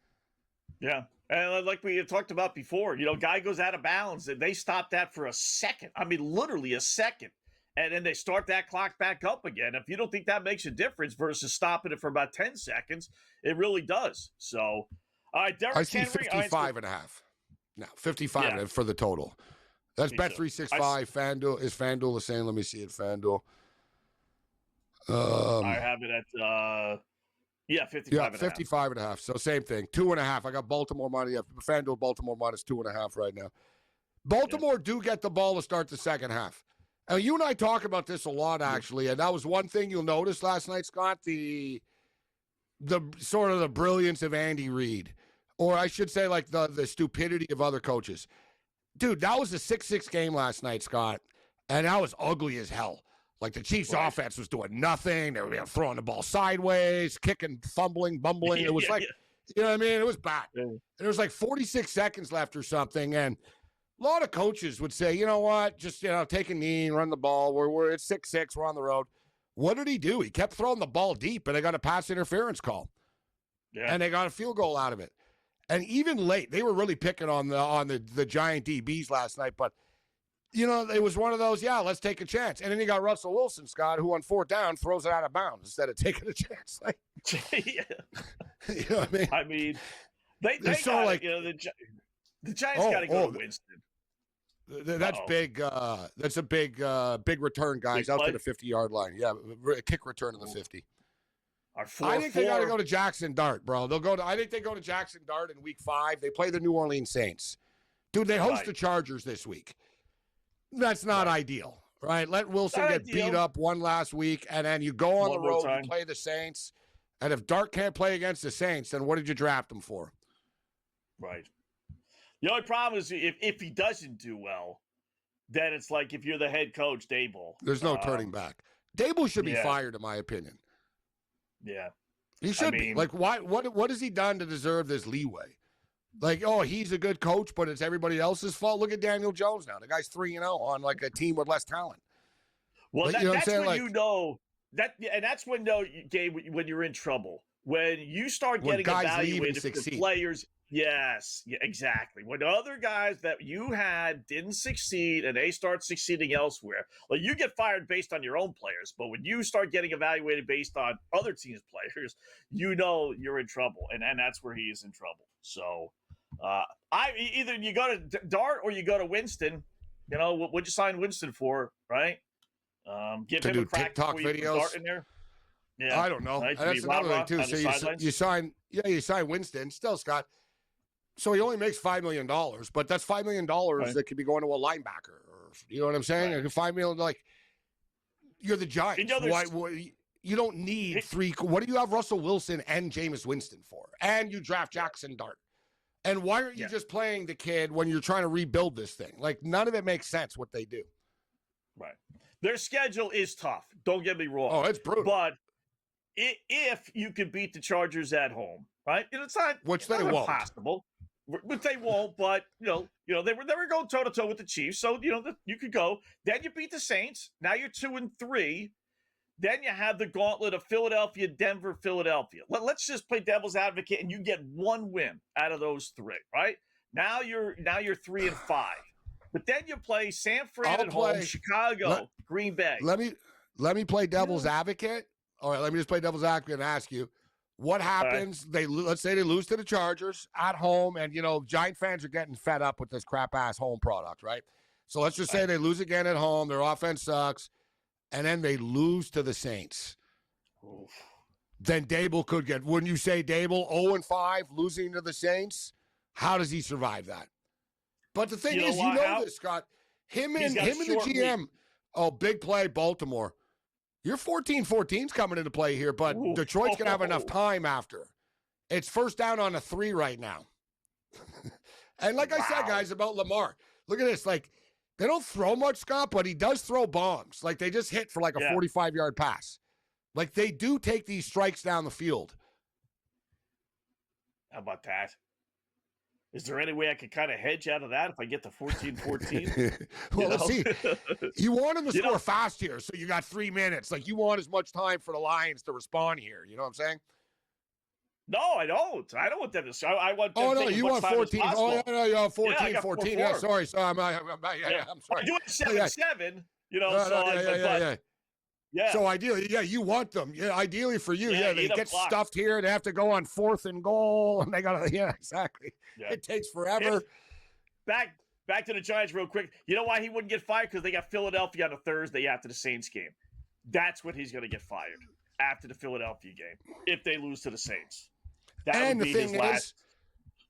Yeah. And like we had talked about before, guy goes out of bounds and they stop that for a second. I mean, literally a second. And then they start that clock back up again. If you don't think that makes a difference versus stopping it for about 10 seconds, it really does. So, all right, Derrick I see Henry, 55 and a half. No, 55 for the total. That's Bet365. FanDuel. Is FanDuel the same? Let me see it. FanDuel. I have it at 55 and a half. 55 and a half. So same thing. 2.5. I got Baltimore money. FanDuel Baltimore minus 2.5 right now. Baltimore do get the ball to start the second half. Now, you and I talk about this a lot, actually, and that was one thing you'll notice last night, Scott, the sort of the brilliance of Andy Reid, or I should say like the stupidity of other coaches. Dude, that was a 6-6 game last night, Scott, and that was ugly as hell. Like the Chiefs' offense was doing nothing. They were throwing the ball sideways, kicking, fumbling, bumbling. It was you know what I mean? It was bad. Yeah. And there was like 46 seconds left or something, and a lot of coaches would say, you know what, just, take a knee and run the ball. We're at 6-6. We're on the road. What did he do? He kept throwing the ball deep, and they got a pass interference call. Yeah. And they got a field goal out of it. And even late, they were really picking on the Giant DBs last night. But, it was one of those, let's take a chance. And then you got Russell Wilson, Scott, who on 4th down throws it out of bounds instead of taking a chance. Like, you know what I mean? I mean, they got the Giants got to go to Winston. That's big. That's a big return, guys, out to the 50-yard line. Yeah, kick return to the 50. I think they got to go to Jackson Dart, bro. I think they go to Jackson Dart in Week 5. They play the New Orleans Saints. Dude, they host the Chargers this week. That's not ideal, right? Let Wilson get beat up one last week, and then you go on the road and play the Saints. And if Dart can't play against the Saints, then what did you draft him for? Right. The only problem is if he doesn't do well, then it's like if you're the head coach, Dable. There's no turning back. Dable should be fired, in my opinion. Yeah. He should be. Like, what has he done to deserve this leeway? Like, he's a good coach, but it's everybody else's fault. Look at Daniel Jones now. The guy's 3-0 on like a team with less talent. Well, that's when that's when, Gabe, when you're in trouble. When you start getting evaluated for players. Yes, exactly. When other guys that you had didn't succeed and they start succeeding elsewhere, well, you get fired based on your own players. But when you start getting evaluated based on other teams' players, you're in trouble, and that's where he is in trouble. So, either you go to Dart or you go to Winston. What'd you sign Winston for, right? Give to him do a crack TikTok videos. Dart in there. Yeah, I don't know. That's another thing too. So you sign Winston. Still, Scott. So he only makes $5 million, but that's $5 million that could be going to a linebacker. Or, you know what I'm saying? Right. $5 million, like, you're the Giants. You don't need three. What do you have Russell Wilson and Jameis Winston for? And you draft Jackson Dart. And why aren't you just playing the kid when you're trying to rebuild this thing? Like, none of it makes sense what they do. Right. Their schedule is tough. Don't get me wrong. Oh, it's brutal. But if you can beat the Chargers at home, right? It's not, which they won't. Impossible. But they won't. But they were going toe to toe with the Chiefs, so you could go. Then you beat the Saints. Now you're 2-3. Then you have the gauntlet of Philadelphia, Denver, Philadelphia. Let's just play devil's advocate, and you get one win out of those 3, right? Now you're 3-5. But then you play San Fran at home, Chicago, Green Bay. Let me play devil's advocate. All right, let me just play devil's advocate and ask you. What happens? Right. Let's say they lose to the Chargers at home, and Giant fans are getting fed up with this crap ass home product, right? So let's just say they lose again at home. Their offense sucks, and then they lose to the Saints. Oof. Then Dable could get. Wouldn't you say Dable 0-5 losing to the Saints? How does he survive that? But the thing is, this, Scott. Him and the GM. Oh, big play, Baltimore. Your 14-14's coming into play here, but Detroit's going to have enough time after. It's first down on a 3 right now. And like I said, guys, about Lamar, look at this. Like, they don't throw much, Scott, but he does throw bombs. Like, they just hit for like a 45-yard pass. Like, they do take these strikes down the field. How about that? Is there any way I could kind of hedge out of that if I get to 14-14? Well, let's see. You want him to score fast here, so you got 3 minutes. Like, you want as much time for the Lions to respond here. You know what I'm saying? No, I don't. I don't want them to. I want them to take you want 14. Oh, no, you want 14, yeah, 14. Yeah, sorry. So I'm sorry. I do it 7-7, Yeah. So ideally, you want them. Yeah, ideally for you. Yeah, they get stuffed here. They have to go on 4th and goal, and they got to. Yeah, exactly. Yeah. It takes forever. Back to the Giants real quick. You know why he wouldn't get fired? Because they got Philadelphia on a Thursday after the Saints game. That's when he's going to get fired, after the Philadelphia game, if they lose to the Saints. That would be his last.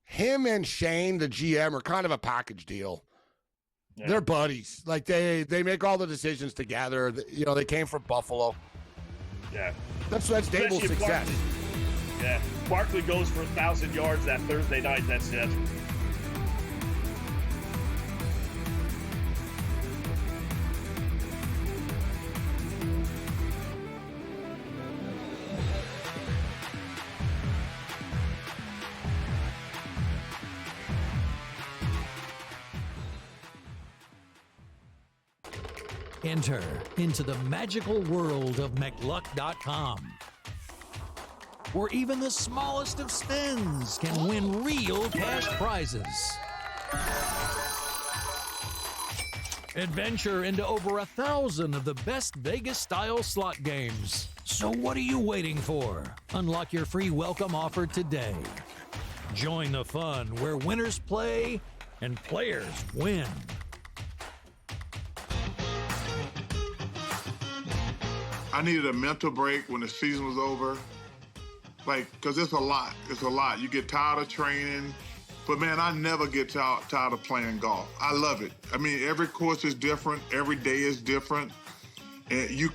Him and Shane, the GM, are kind of a package deal. Yeah. They're buddies. Like, they make all the decisions together. You know, they came from Buffalo. Yeah. That's Dable's success. Barkley goes for 1,000 yards that Thursday night. That's it. Enter into the magical world of McLuck.com, where even the smallest of spins can win real cash prizes. Adventure into over 1,000 of the best Vegas-style slot games. So what are you waiting for? Unlock your free welcome offer today. Join the fun where winners play and players win. I needed a mental break when the season was over. Like, because it's a lot. It's a lot. You get tired of training. But, man, I never get tired of playing golf. I love it. I mean, every course is different. Every day is different. And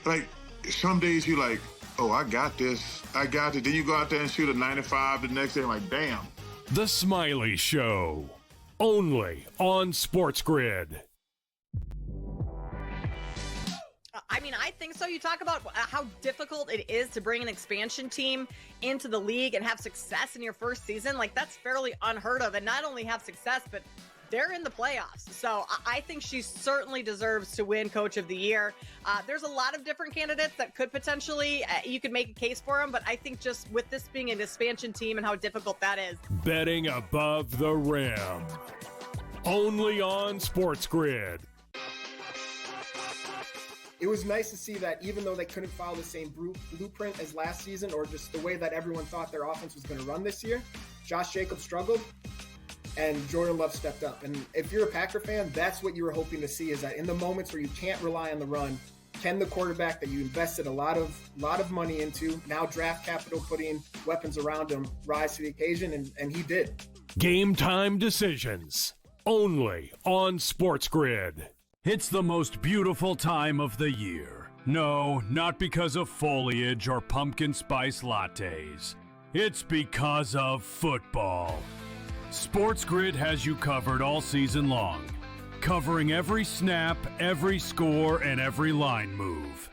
like, some days you're like, oh, I got this. I got it. Then you go out there and shoot a 95 the next day. I'm like, damn. The Smiley Show. Only on SportsGrid. I mean, I think so. You talk about how difficult it is to bring an expansion team into the league and have success in your first season. Like, that's fairly unheard of. And not only have success, but they're in the playoffs. So I think she certainly deserves to win Coach of the Year. There's a lot of different candidates that could potentially, you could make a case for them. But I think just with this being an expansion team and how difficult that is. Betting above the rim. Only on SportsGrid. It was nice to see that even though they couldn't follow the same blueprint as last season, or just the way that everyone thought their offense was going to run this year, Josh Jacobs struggled and Jordan Love stepped up. And if you're a Packer fan, that's what you were hoping to see, is that in the moments where you can't rely on the run, can the quarterback that you invested a lot of money into, now draft capital, putting weapons around him, rise to the occasion, and he did. Game time decisions. Only on SportsGrid. It's the most beautiful time of the year. No, not because of foliage or pumpkin spice lattes. It's because of football. SportsGrid has you covered all season long, covering every snap, every score, and every line move.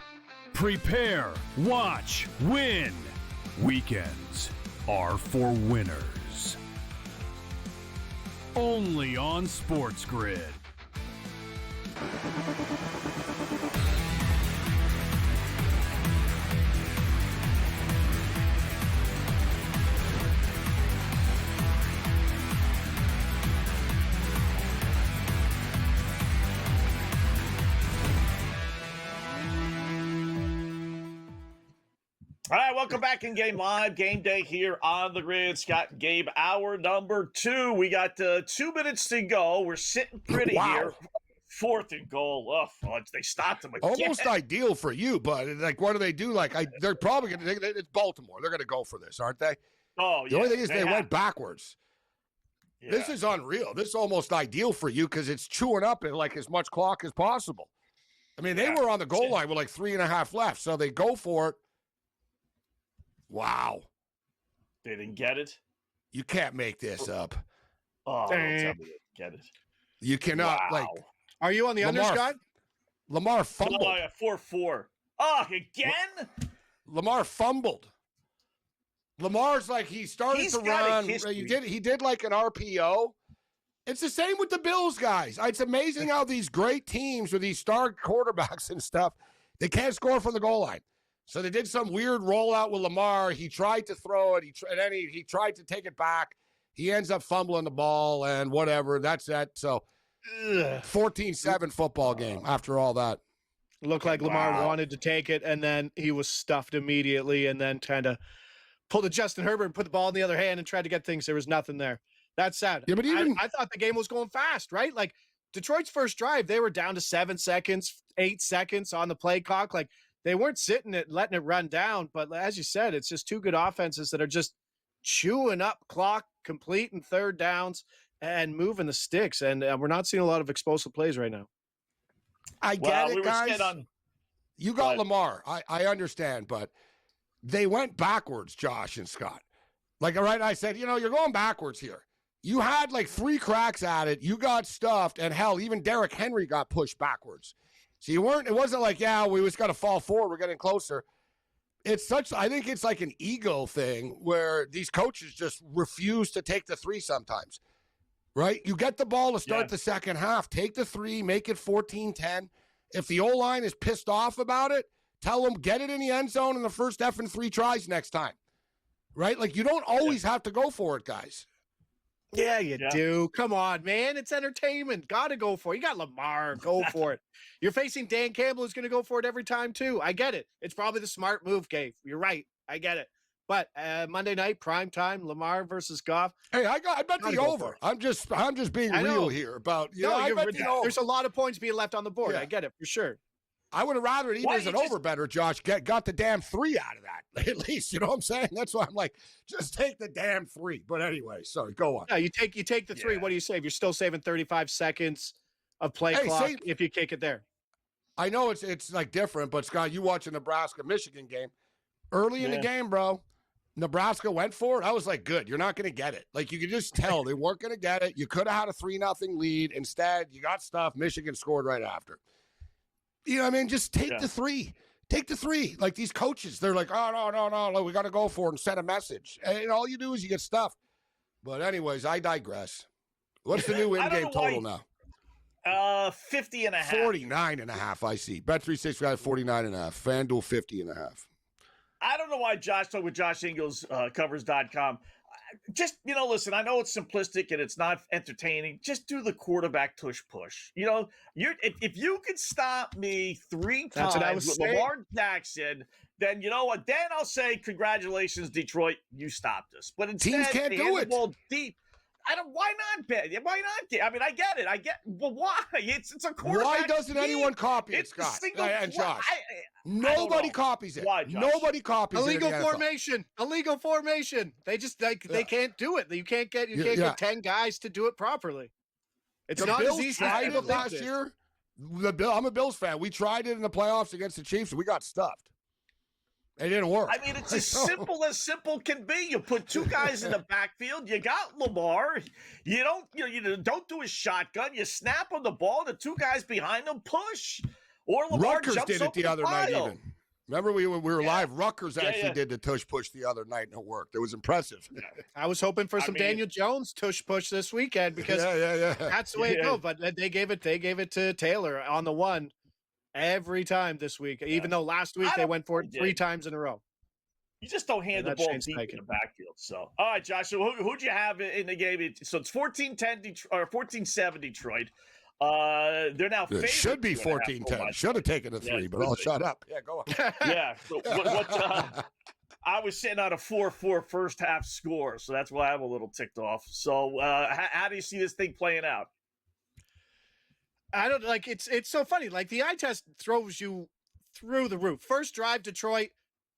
Prepare, watch, win. Weekends are for winners. Only on SportsGrid. All right, welcome back in Game Live. Game Day here on the grid. Scott and Gabe, hour number 2. We got 2 minutes to go. We're sitting pretty here. 4th and goal. Oh, fudge. They stopped them again. Almost ideal for you, but like, what do they do? Like, they're probably going to. It's Baltimore. They're going to go for this, aren't they? Oh, yeah. The only thing is they went backwards. This is unreal. This is almost ideal for you because it's chewing up at like as much clock as possible. I mean, they were on the goal line with like 3.5 left, so they go for it. Wow. They didn't get it? You can't make this up. Oh, don't tell me they didn't get it. You cannot, Are you on the under, Scott? Lamar fumbled. 4-4. Oh, again? Lamar fumbled. Lamar's like, he started to run. He did like an RPO. It's the same with the Bills, guys. It's amazing how these great teams with these star quarterbacks and stuff, they can't score from the goal line. So they did some weird rollout with Lamar. He tried to throw it. And then he tried to take it back. He ends up fumbling the ball and whatever. That's that. So 14-7 football game after all that. Looked like Lamar wanted to take it, and then he was stuffed immediately, and then kind of pulled a Justin Herbert and put the ball in the other hand and tried to get things. There was nothing there. That's sad. Yeah, but I thought the game was going fast, right? Like Detroit's first drive, they were down to 7 seconds, 8 seconds on the play clock. Like they weren't sitting it, letting it run down. But as you said, it's just two good offenses that are just chewing up clock, completing third downs, and moving the sticks. And we're not seeing a lot of explosive plays right now. I get it, guys. You got Lamar. I understand, but they went backwards, Josh and Scott. Like, all right, I said, you're going backwards here. You had like 3 cracks at it. You got stuffed, and hell, even Derrick Henry got pushed backwards. So it wasn't like, we just got to fall forward. We're getting closer. I think it's like an ego thing where these coaches just refuse to take the 3 sometimes, right? You get the ball to start the second half. Take the 3, make it 14-10. If the O-line is pissed off about it, tell them, get it in the end zone in the first effing 3 tries next time, right? Like, you don't always have to go for it, guys. Yeah, you do. Come on, man. It's entertainment. Got to go for it. You got Lamar. Go for it. You're facing Dan Campbell, who's going to go for it every time, too. I get it. It's probably the smart move, Gabe. You're right. I get it. But Monday night, prime time, Lamar versus Goff. Hey, I bet the over. I'm just being real here about, I bet the over. There's a lot of points being left on the board. Yeah. I get it, for sure. I would have rather it even as an over better, Josh. Got the damn 3 out of that, at least. You know what I'm saying? That's why I'm like, just take the damn 3. But anyway, sorry, go on. Yeah, you take the 3. What do you save? You're still saving 35 seconds of play clock if you kick it there. I know it's like different, but Scott, you watch a Nebraska-Michigan game. Early in the game, bro, Nebraska went for it. I was like, good, you're not going to get it. Like, you could just tell they weren't going to get it. You could have had a 3-0 lead. Instead, you got stuff. Michigan scored right after. You know what I mean? Just take the 3. Take the 3. Like these coaches, they're like, oh, no, we got to go for it and send a message. And all you do is you get stuffed. But anyways, I digress. What's the new in-game total now? 50.5. 49.5, I see. Bet365 49.5. FanDuel 50.5. I don't know why Josh talked with Josh Ingles, covers.com. Just, listen, I know it's simplistic and it's not entertaining. Just do the quarterback tush push. If you could stop me 3 times with Lamar Jackson, then you know what? Then I'll say, congratulations, Detroit, you stopped us. But instead, teams can't do it. Ball deep. Why not, Ben? Why not? I mean, I get it. Well, why? It's a quarterback. Why doesn't anyone copy it, Scott? And Josh. Nobody copies it. Why, Josh? Nobody copies illegal it. Illegal formation. They just they can't do it. You can't get 10 guys to do it properly. It's the not Bills as easy tried it last year. I'm a Bills fan. We tried it in the playoffs against the Chiefs, and we got stuffed. It didn't work. I mean, it's as simple can be. You put 2 guys in the backfield. You got Lamar. You don't do a shotgun. You snap on the ball. The 2 guys behind him push. Or Lamar Rutgers jumps did it the other night even. Remember we were live? Rutgers actually did the tush push the other night, and it worked. It was impressive. I was hoping for some Daniel Jones tush push this weekend because that's the way it goes. But they gave it to Taylor on the 1. Every time this week, even though last week they went for it 3 times in a row. You just don't hand the ball deep in the backfield. So, all right, Josh. So, who'd you have in the game? So it's 14-10 or 14-7 Detroit. They're now favored. It should be 14-10. Should have taken a 3, but I'll shut up. Yeah, go on. Yeah. So I was sitting on a 4-4 first half score, so that's why I'm a little ticked off. So, how do you see this thing playing out? I don't like it's so funny. Like the eye test throws you through the roof. First drive, Detroit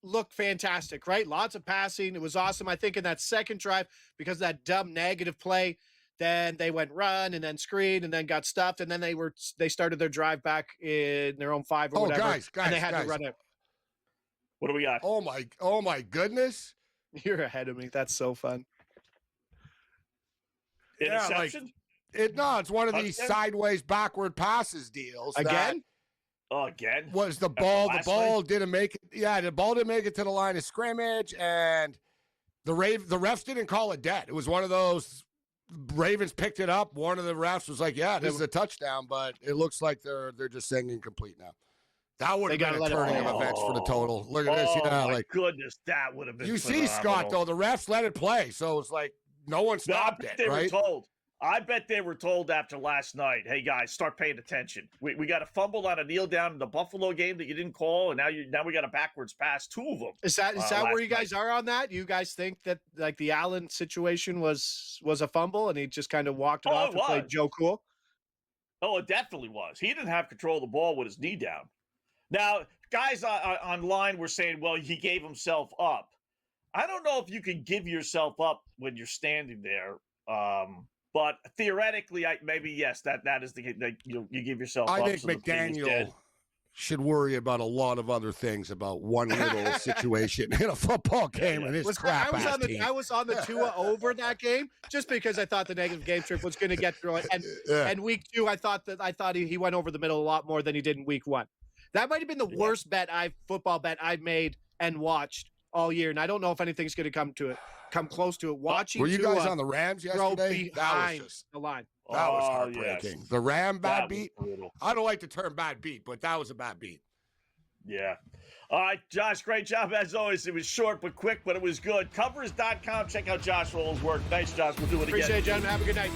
looked fantastic, right? Lots of passing. It was awesome. I think in that second drive, because of that dumb negative play, Then they went run and then screen and then got stuffed. And then they started their drive back in their own 5 or whatever. Guys, and they had to run it. What do we got? Oh my goodness. You're ahead of me. That's so fun. Interception? It's one of these sideways backward passes deals. Again? Again? Was the ball? The ball didn't make it. Yeah, the ball didn't make it to the line of scrimmage, and the refs didn't call it dead. It was one of those. Ravens picked it up. One of the refs was like, "Yeah, this is a touchdown," but it looks like they're just saying incomplete now. That would have been a turning of events for the total. Look at this. Yeah, my goodness, that would have been. You see, Scott, though, the refs let it play, so it's like no one stopped it. They right? were told. I bet they were told after last night, "Hey guys, start paying attention. We got a fumble on a kneel down in the Buffalo game that you didn't call, and now we got a backwards pass, 2 of them." Is that where you guys are on that? You guys think that like the Allen situation was a fumble and he just kind of walked it off and played Joe Cool? Oh, it definitely was. He didn't have control of the ball with his knee down. Now, guys online were saying, "Well, he gave himself up." I don't know if you can give yourself up when you're standing there. But theoretically, maybe yes, that is the that you give yourself. I up think so McDaniel should worry about a lot of other things about one little situation in a football game and his crap ass team. I was on the Tua over that game just because I thought the negative game trip was going to get through it. And week 2, I thought he went over the middle a lot more than he did in week 1. That might have been the worst football bet I've made and watched all year, and I don't know if anything's going to come close to it. Watching. Were you guys on the Rams yesterday? That was the line. That was heartbreaking. Yes. The Ram bad beat. Brutal. I don't like the term bad beat, but that was a bad beat. Yeah. All right, Josh, great job as always. It was short but quick, but it was good. Covers.com. Check out Josh for all his work. Thanks, Josh. We'll do it again. Appreciate it, gentlemen. Have a good night.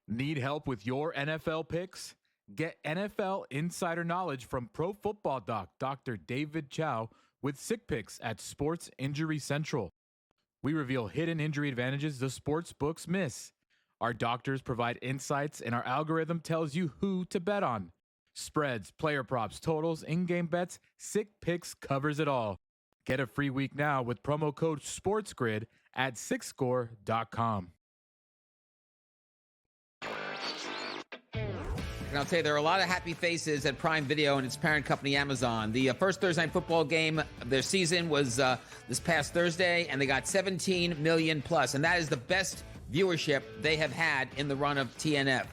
Need help with your NFL picks? Get NFL insider knowledge from Pro Football Doc, Dr. David Chow, with Sick Picks at Sports Injury Central. We reveal hidden injury advantages the sports books miss. Our doctors provide insights, and our algorithm tells you who to bet on. Spreads, player props, totals, in-game bets, Sick Picks covers it all. Get a free week now with promo code SportsGrid at SickScore.com. And I'll tell you, there are a lot of happy faces at Prime Video and its parent company, Amazon. The first Thursday Night Football game of their season was this past Thursday, and they got 17 million plus. And that is the best viewership they have had in the run of TNF.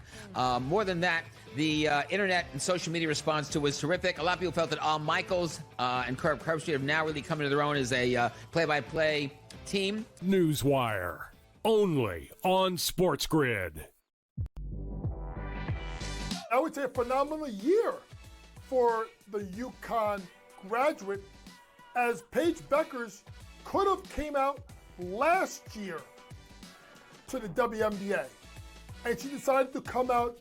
More than that, the internet and social media response to it was terrific. A lot of people felt that Al Michaels and Curb Street have now really come into their own as a play-by-play team. Newswire, only on SportsGrid. I would say a phenomenal year for the UConn graduate, as Paige Beckers could have came out last year to the WNBA, and she decided to come out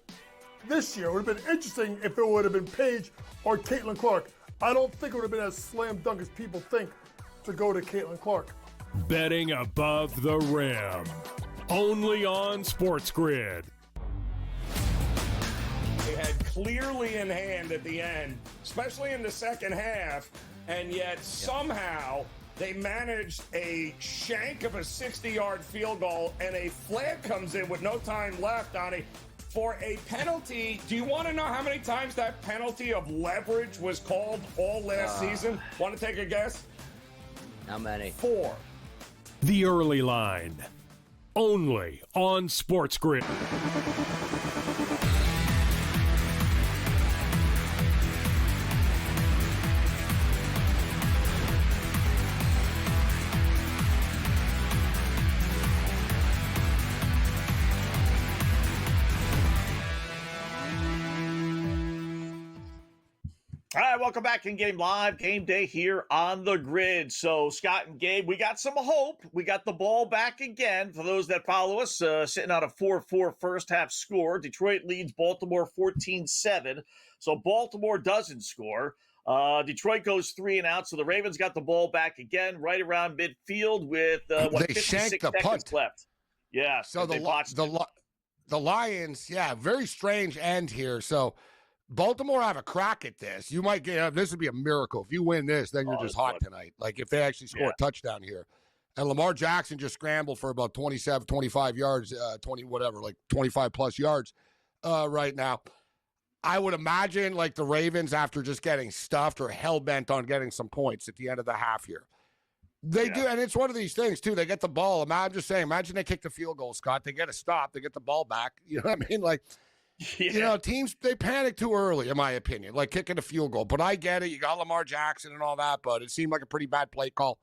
this year. It would have been interesting if it would have been Paige or Caitlin Clark. I don't think it would have been as slam dunk as people think to go to Caitlin Clark. Betting above the rim, only on SportsGrid. They had clearly in hand at the end, especially in the second half, and yet somehow they managed a shank of a 60-yard field goal, and a flag comes in with no time left on it for a penalty. Do you want to know how many times that penalty of leverage was called all last season? Want to take a guess? How many? 4. The Early Line, only on SportsGrid. All right, welcome back in Game Live, Game Day here on the grid. So, Scott and Gabe, we got some hope. We got the ball back again. For those that follow us, sitting on a 4-4 first half score. Detroit leads Baltimore 14-7. So, Baltimore doesn't score. Detroit goes 3 and out. So, the Ravens got the ball back again right around midfield with, 56 seconds left. Yeah. So, the Lions, very strange end here. So, Baltimore have a crack at this. You might get this would be a miracle. If you win this, then you're just hot tonight. Like if they actually score a touchdown here. And Lamar Jackson just scrambled for about 27, 25 yards, 25 plus yards right now. I would imagine like the Ravens, after just getting stuffed, are hell-bent on getting some points at the end of the half here. They do, and it's one of these things, too. They get the ball. I'm just saying, imagine they kick the field goal, Scott. They get a stop. They get the ball back. You know what I mean? Like, teams, they panic too early, in my opinion, like kicking a field goal. But I get it. You got Lamar Jackson and all that, but it seemed like a pretty bad play call.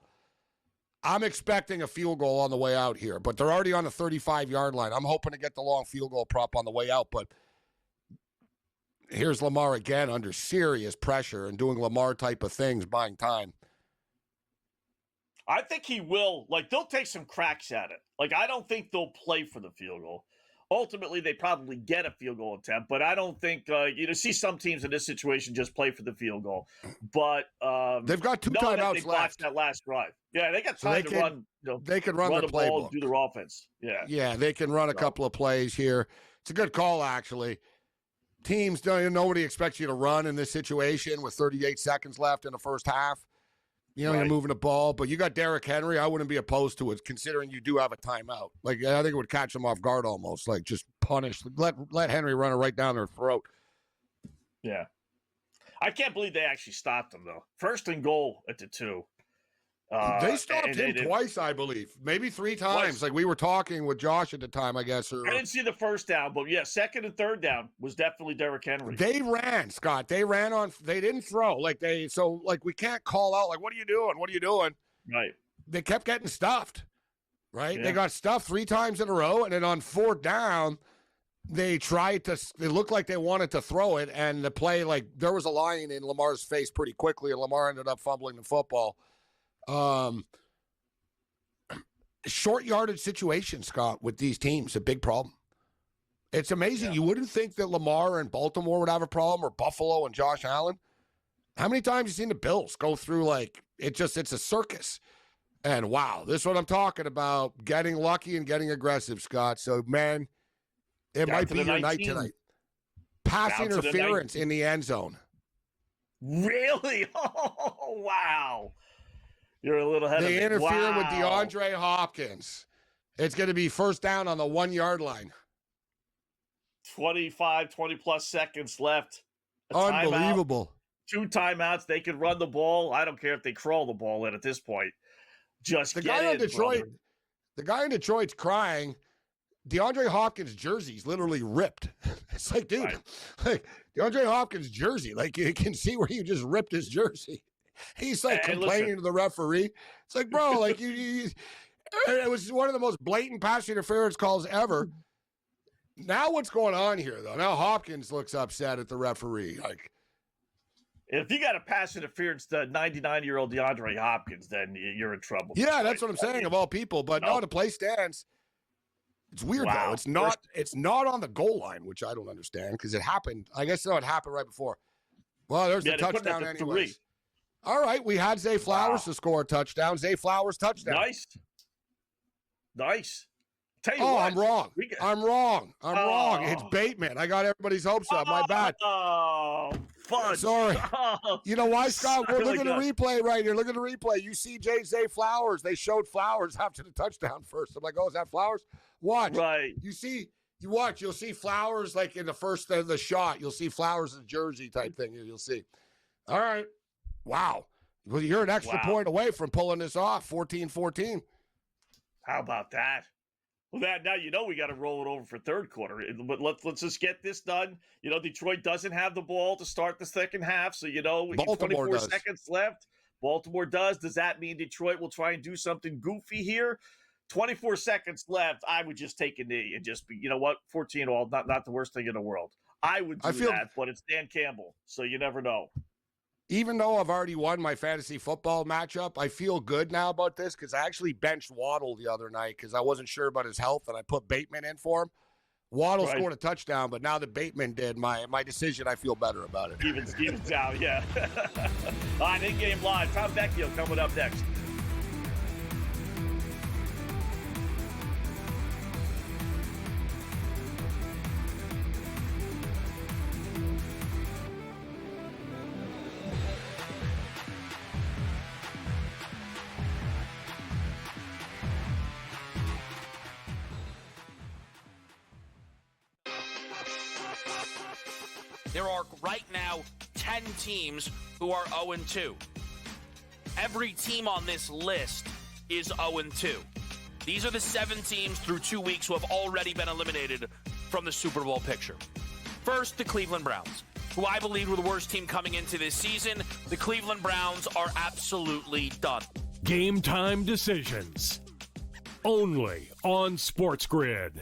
I'm expecting a field goal on the way out here, but they're already on the 35-yard line. I'm hoping to get the long field goal prop on the way out, but here's Lamar again under serious pressure and doing Lamar type of things, buying time. I think he will. Like, they'll take some cracks at it. Like, I don't think they'll play for the field goal. Ultimately, they probably get a field goal attempt, but I don't think see some teams in this situation just play for the field goal. But they've got 2 timeouts left. That last drive, they got time to run. They can run their the playbook, ball, do their offense. They can run a couple of plays here. It's a good call, actually. Teams nobody expects you to run in this situation with 38 seconds left in the first half. You're moving the ball, but you got Derrick Henry. I wouldn't be opposed to it, considering you do have a timeout. Like, I think it would catch them off guard almost. Like, just punish. Let Henry run it right down their throat. Yeah. I can't believe they actually stopped him, though. 1st and goal at the 2. They stopped him twice, I believe. Maybe 3 times. Twice. Like, we were talking with Josh at the time, I guess. I didn't see the first down, but 2nd and 3rd down was definitely Derrick Henry. They ran, Scott. They ran on. They didn't throw. We can't call out, like, what are you doing? What are you doing? Right. They kept getting stuffed, right? Yeah. They got stuffed 3 times in a row, and then on 4th down, they looked like they wanted to throw it, and the play, like, there was a line in Lamar's face pretty quickly, and Lamar ended up fumbling the football. Short yardage situation, Scott, with these teams, a big problem. It's amazing. You wouldn't think that Lamar and Baltimore would have a problem, or Buffalo and Josh Allen. How many times have you seen the Bills go through, it's a circus? And wow, this is what I'm talking about. Getting lucky and getting aggressive, Scott. So, man, it might be your night tonight. Pass interference in the end zone. Really? Oh, wow. You're a little ahead of me. They interfere with DeAndre Hopkins. It's going to be 1st down on the 1-yard line. 20-plus seconds left. Unbelievable. 2 timeouts. They could run the ball. I don't care if they crawl the ball in at this point. The guy in Detroit's crying. DeAndre Hopkins' jersey's literally ripped. It's like, dude, like DeAndre Hopkins' jersey, like you can see where you just ripped his jersey. He's like complaining to the referee. It's like, bro, like it was one of the most blatant pass interference calls ever. Now what's going on here, though? Now Hopkins looks upset at the referee. Like, if you got a pass interference to 99-year-old DeAndre Hopkins, then you're in trouble. Yeah, that's what I'm saying, of all people. But no, the play stands. It's weird, though. It's not on the goal line, which I don't understand, because it happened. I guess it happened right before. Well, there's the touchdown anyways. All right, we had Zay Flowers to score a touchdown. Zay Flowers touchdown. Nice. Tell you what, I'm wrong. I'm wrong. It's Bateman. I got everybody's hopes up. My bad. Oh, fudge. Sorry. You know why, Scott? We're looking at the replay right here. Look at the replay. You see Zay Flowers. They showed Flowers after the touchdown first. I'm like, oh, is that Flowers? Watch. Right. You watch. You'll see Flowers like in the first of the shot. You'll see Flowers' jersey type thing. You'll see. All right. Wow. Well, you're an extra point away from pulling this off, 14-14. How about that? Well, now we got to roll it over for 3rd quarter. But let's just get this done. Detroit doesn't have the ball to start the 2nd half, so Baltimore 24 does. seconds left. Baltimore does. Does that mean Detroit will try and do something goofy here? 24 seconds left. I would just take a knee and just be, 14-all, not the worst thing in the world. I would do that, but it's Dan Campbell, so you never know. even though I've already won my fantasy football matchup, I feel good now about this because I actually benched Waddle the other night because I wasn't sure about his health, and I put Bateman in for him. Waddle scored a touchdown, but now that Bateman did, my decision, I feel better about it. Evens out, yeah. On In-Game Live, Tom Vecchio coming up next. There are right now 10 teams who are 0-2. Every team on this list is 0-2. These are the 7 teams through 2 weeks who have already been eliminated from the Super Bowl picture. First, the Cleveland Browns, who I believe were the worst team coming into this season. The Cleveland Browns are absolutely done. Game time decisions. Only on SportsGrid.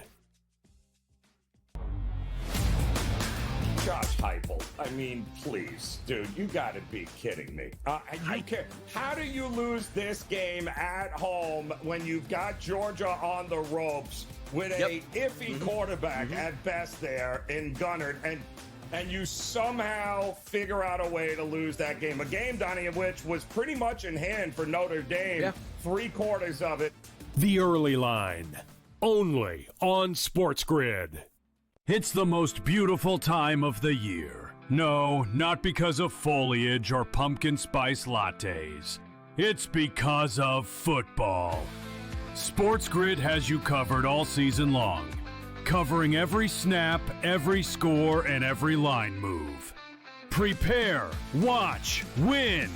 Josh Heupel. I mean, please, dude, you got to be kidding me. How do you lose this game at home when you've got Georgia on the ropes with a iffy quarterback at best there in Gunnard, and you somehow figure out a way to lose that game? A game, Donnie, of which was pretty much in hand for Notre Dame, 3/4 of it. The early line. Only on SportsGrid. It's the most beautiful time of the year. No, not because of foliage or pumpkin spice lattes. It's because of football. SportsGrid has you covered all season long, covering every snap, every score, and every line move. Prepare, watch, win.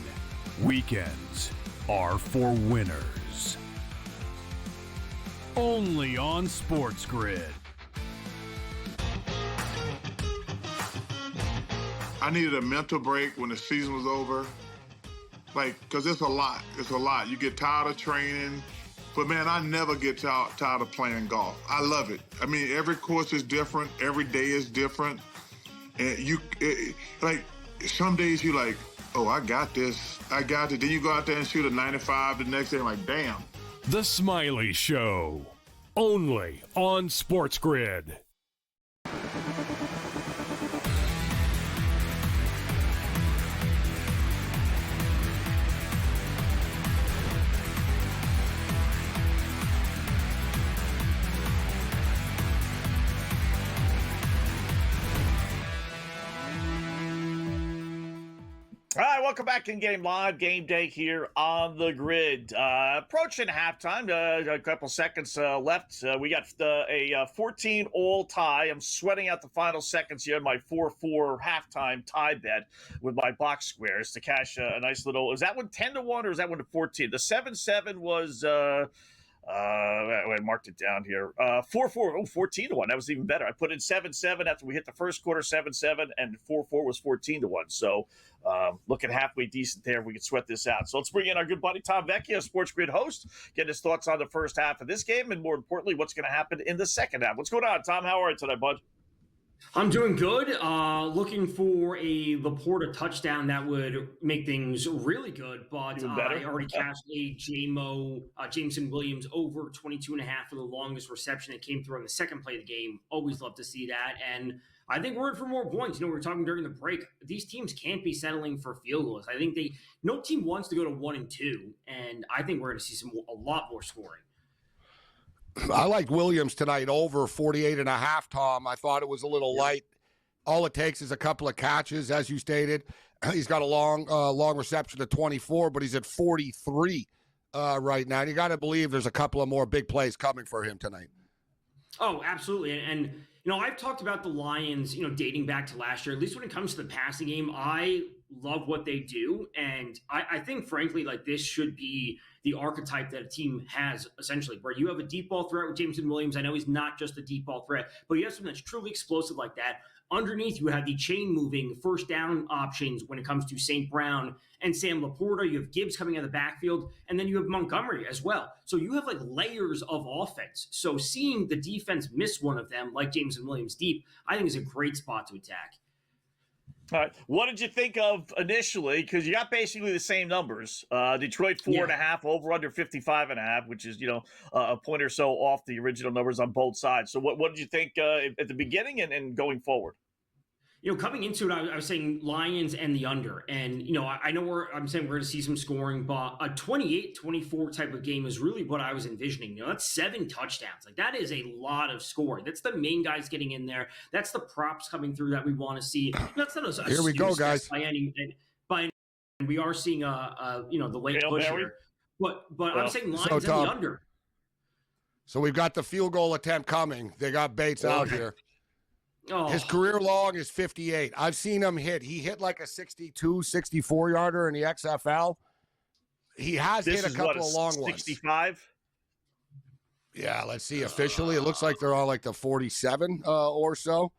Weekends are for winners. Only on SportsGrid. I needed a mental break when the season was over. Because it's a lot. It's a lot. You get tired of training. But, man, I never get tired of playing golf. I love it. I mean, every course is different. Every day is different. And some days you're like, oh, I got this. I got it. Then you go out there and shoot a 95 the next day. I'm like, damn. The Smiley Show. Only on SportsGrid. All right, welcome back in Game Live, Game Day here on the grid. Approaching halftime, a couple seconds left. We got a 14-all tie. I'm sweating out the final seconds here in my 4-4 halftime tie bet with my box squares to cash a nice little. Is that one 10-1 or is that one to 14? The 7-7 was. I marked it down here. 4-4, 14-1. That was even better. I put in 7-7 after we hit the first quarter, 7-7, and 4-4 was 14-1. So looking halfway decent there. We can sweat this out. So let's bring in our good buddy Tom Vecchio, SportsGrid host, get his thoughts on the first half of this game, and more importantly, what's going to happen in the second half. What's going on, Tom? How are you today, bud? I'm doing good. Looking for a Laporta touchdown that would make things really good, but I already cashed a Jameson Williams over 22.5 for the longest reception that came through on the second play of the game. Always love to see that. And I think we're in for more points. We were talking during the break. These teams can't be settling for field goals. I think no team wants to go to 1-2, and I think we're going to see a lot more scoring. I like Williams tonight over 48.5, Tom. I thought it was a little light. All it takes is a couple of catches, as you stated. He's got a long reception to 24, but he's at 43 right now. And you got to believe there's a couple of more big plays coming for him tonight. Oh, absolutely. And I've talked about the Lions, dating back to last year. At least when it comes to the passing game, I love what they do. And I think, frankly, this should be the archetype that a team has, essentially, where you have a deep ball threat with Jameson Williams. I know he's not just a deep ball threat, but you have something that's truly explosive like that. Underneath, you have the chain-moving first down options when it comes to St. Brown and Sam Laporta. You have Gibbs coming out of the backfield, and then you have Montgomery as well. So you have layers of offense. So seeing the defense miss one of them, like Jameson Williams deep, I think is a great spot to attack. All right. What did you think of initially? Because you got basically the same numbers. Detroit 4.5, over under 55.5, which is, a point or so off the original numbers on both sides. So what did you think at the beginning and going forward? Coming into it, I was saying Lions and the under. And, I know I'm saying we're going to see some scoring, but a 28-24 type of game is really what I was envisioning. That's 7 touchdowns. Like, that is a lot of scoring. That's the main guys getting in there. That's the props coming through that we want to see. That's not a Here we go, guys. By any, we are seeing the late push here. But I'm saying Lions and the under. So we've got the field goal attempt coming. They got Bates out here. Oh. His career long is 58. I've seen him hit. He hit like a 62, 64 yarder in the XFL. He has hit a couple of long 65? ones. 65? Yeah, let's see. Officially, it looks like they're on like the 47 or so.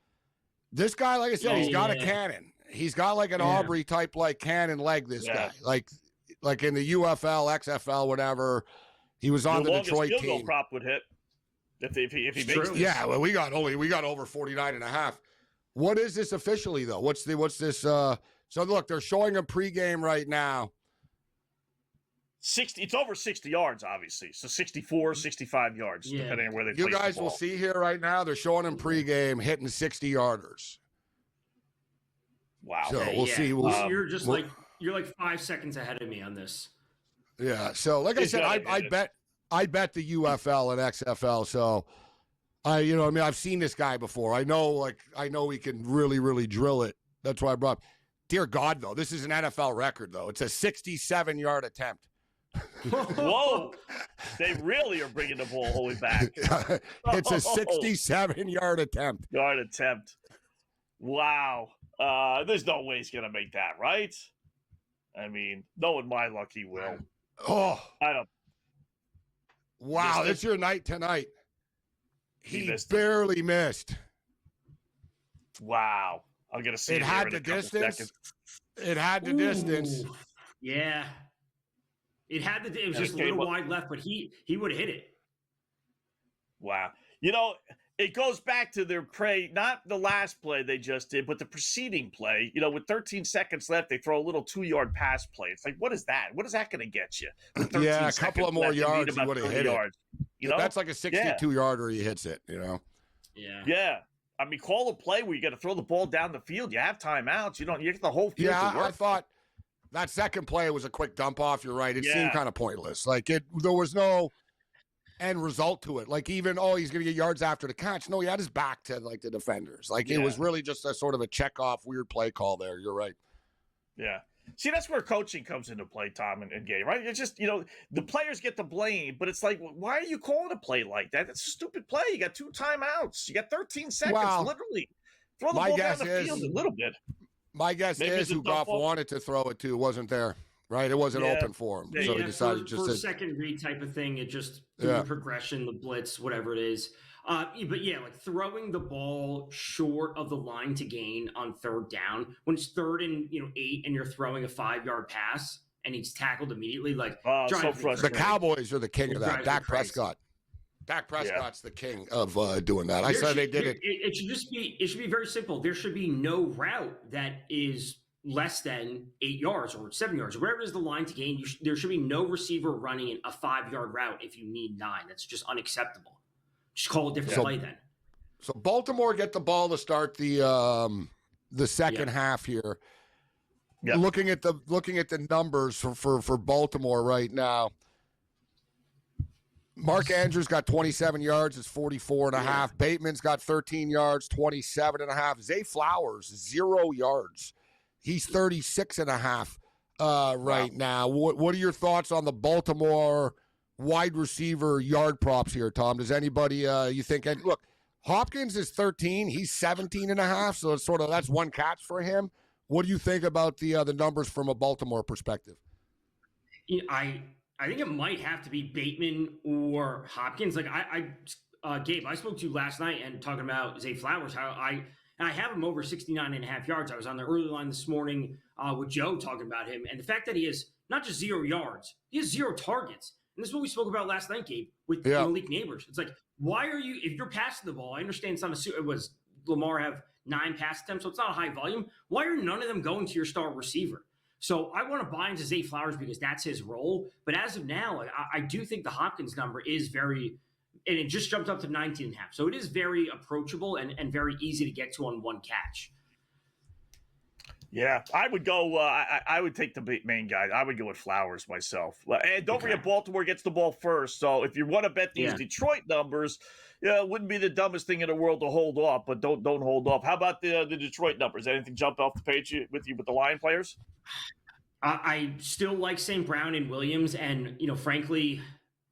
This guy, like I said, he's got a cannon. He's got like an Aubrey type like cannon leg. This guy, like in the UFL, XFL, whatever. He was on the Detroit field team. Goal prop would hit. If he makes this. Yeah, well, we got over 49.5. What is this officially though? What's this? So look, they're showing a pregame right now. 60. It's over 60 yards, obviously. So 64, 65 yards, depending on where they. You guys will see here right now. They're showing him pregame hitting 60 yarders. Wow. So we'll see. You're like 5 seconds ahead of me on this. Yeah. So like I said, I bet the UFL and XFL. So I've seen this guy before. I know he can really, really drill it. That's why I brought. Dear God, though, this is an NFL record, though. It's a 67-yard attempt. Whoa! They really are bringing the ball all the way back. It's a 67-yard attempt. Wow. There's no way he's gonna make that, right? I mean, knowing my luck, he will. Oh, I don't. Wow, that's your night tonight. He barely missed. Wow. I'm going to see it had the distance. It had the distance. Yeah. It was just a little wide left, but he would have hit it. Wow. It goes back to their play, not the last play they just did, but the preceding play. With 13 seconds left, they throw a little 2-yard pass play. It's like, what is that? What is that going to get you? Yeah, a couple of more yards, he would have hit it. That's like a 62-yarder. He hits it. Yeah. Yeah. I mean, call a play where you got to throw the ball down the field. You have timeouts. You get the whole field. Yeah, to work. I thought that second play was a quick dump off. You're right. It seemed kind of pointless. There was no end result to it. He's going to get yards after the catch. No, he had his back to the defenders. It was really just a sort of a check off weird play call there. You're right. Yeah. See, that's where coaching comes into play, Tom and Gabe, right? It's just, the players get the blame, but it's like, why are you calling a play like that? That's a stupid play. You got 2 timeouts. You got 13 seconds, literally. Throw the ball down the field a little bit. My guess is who Goff wanted to throw it to wasn't there, right? It wasn't open for him. So he decided for a second read type of thing. It just, the progression, the blitz, whatever it is. But throwing the ball short of the line to gain on 3rd down when it's 3rd and 8 and you're throwing a 5-yard pass and he's tackled immediately. So frustrating. The Cowboys are the king of that. Dak Prescott's the king of doing that. I said they did it. It should be very simple. There should be no route that is less than 8 yards or 7 yards, or wherever is the line to gain. There should be no receiver running a 5-yard route if you need 9. That's just unacceptable. Just call a different play then. So Baltimore get the ball to start the second half here. Yep. Looking at the numbers for Baltimore right now. Mark Andrews got 27 yards, it's 44.5. Bateman's got 13 yards, 27.5. Zay Flowers, 0 yards. He's 36.5 right now. What are your thoughts on the Baltimore wide receiver yard props here, Tom? Does anybody you think? And look, Hopkins is 13. He's 17.5. So it's that's one catch for him. What do you think about the numbers from a Baltimore perspective? I think it might have to be Bateman or Hopkins. Gabe, I spoke to you last night and talking about Zay Flowers. How I have him over 69.5 yards. I was on the early line this morning with Joe talking about him, and the fact that he has not just 0 yards, he has 0 targets. And this is what we spoke about last night, Gabe, with Malik Neighbors. It's like, why are you, if you're passing the ball, I understand it's not it was Lamar have 9 pass attempts, so it's not a high volume. Why are none of them going to your star receiver? So I want to buy into Zay Flowers because that's his role. But as of now, I do think the Hopkins number is very, and it just jumped up to 19.5. So it is very approachable and very easy to get to on one catch. Yeah, I would go. I would take the main guy. I would go with Flowers myself. And don't forget, Baltimore gets the ball first. So if you want to bet these Detroit numbers, it wouldn't be the dumbest thing in the world to hold off. But don't hold off. How about the Detroit numbers? Anything jump off the page with the Lion players? I still like St. Brown and Williams, and frankly,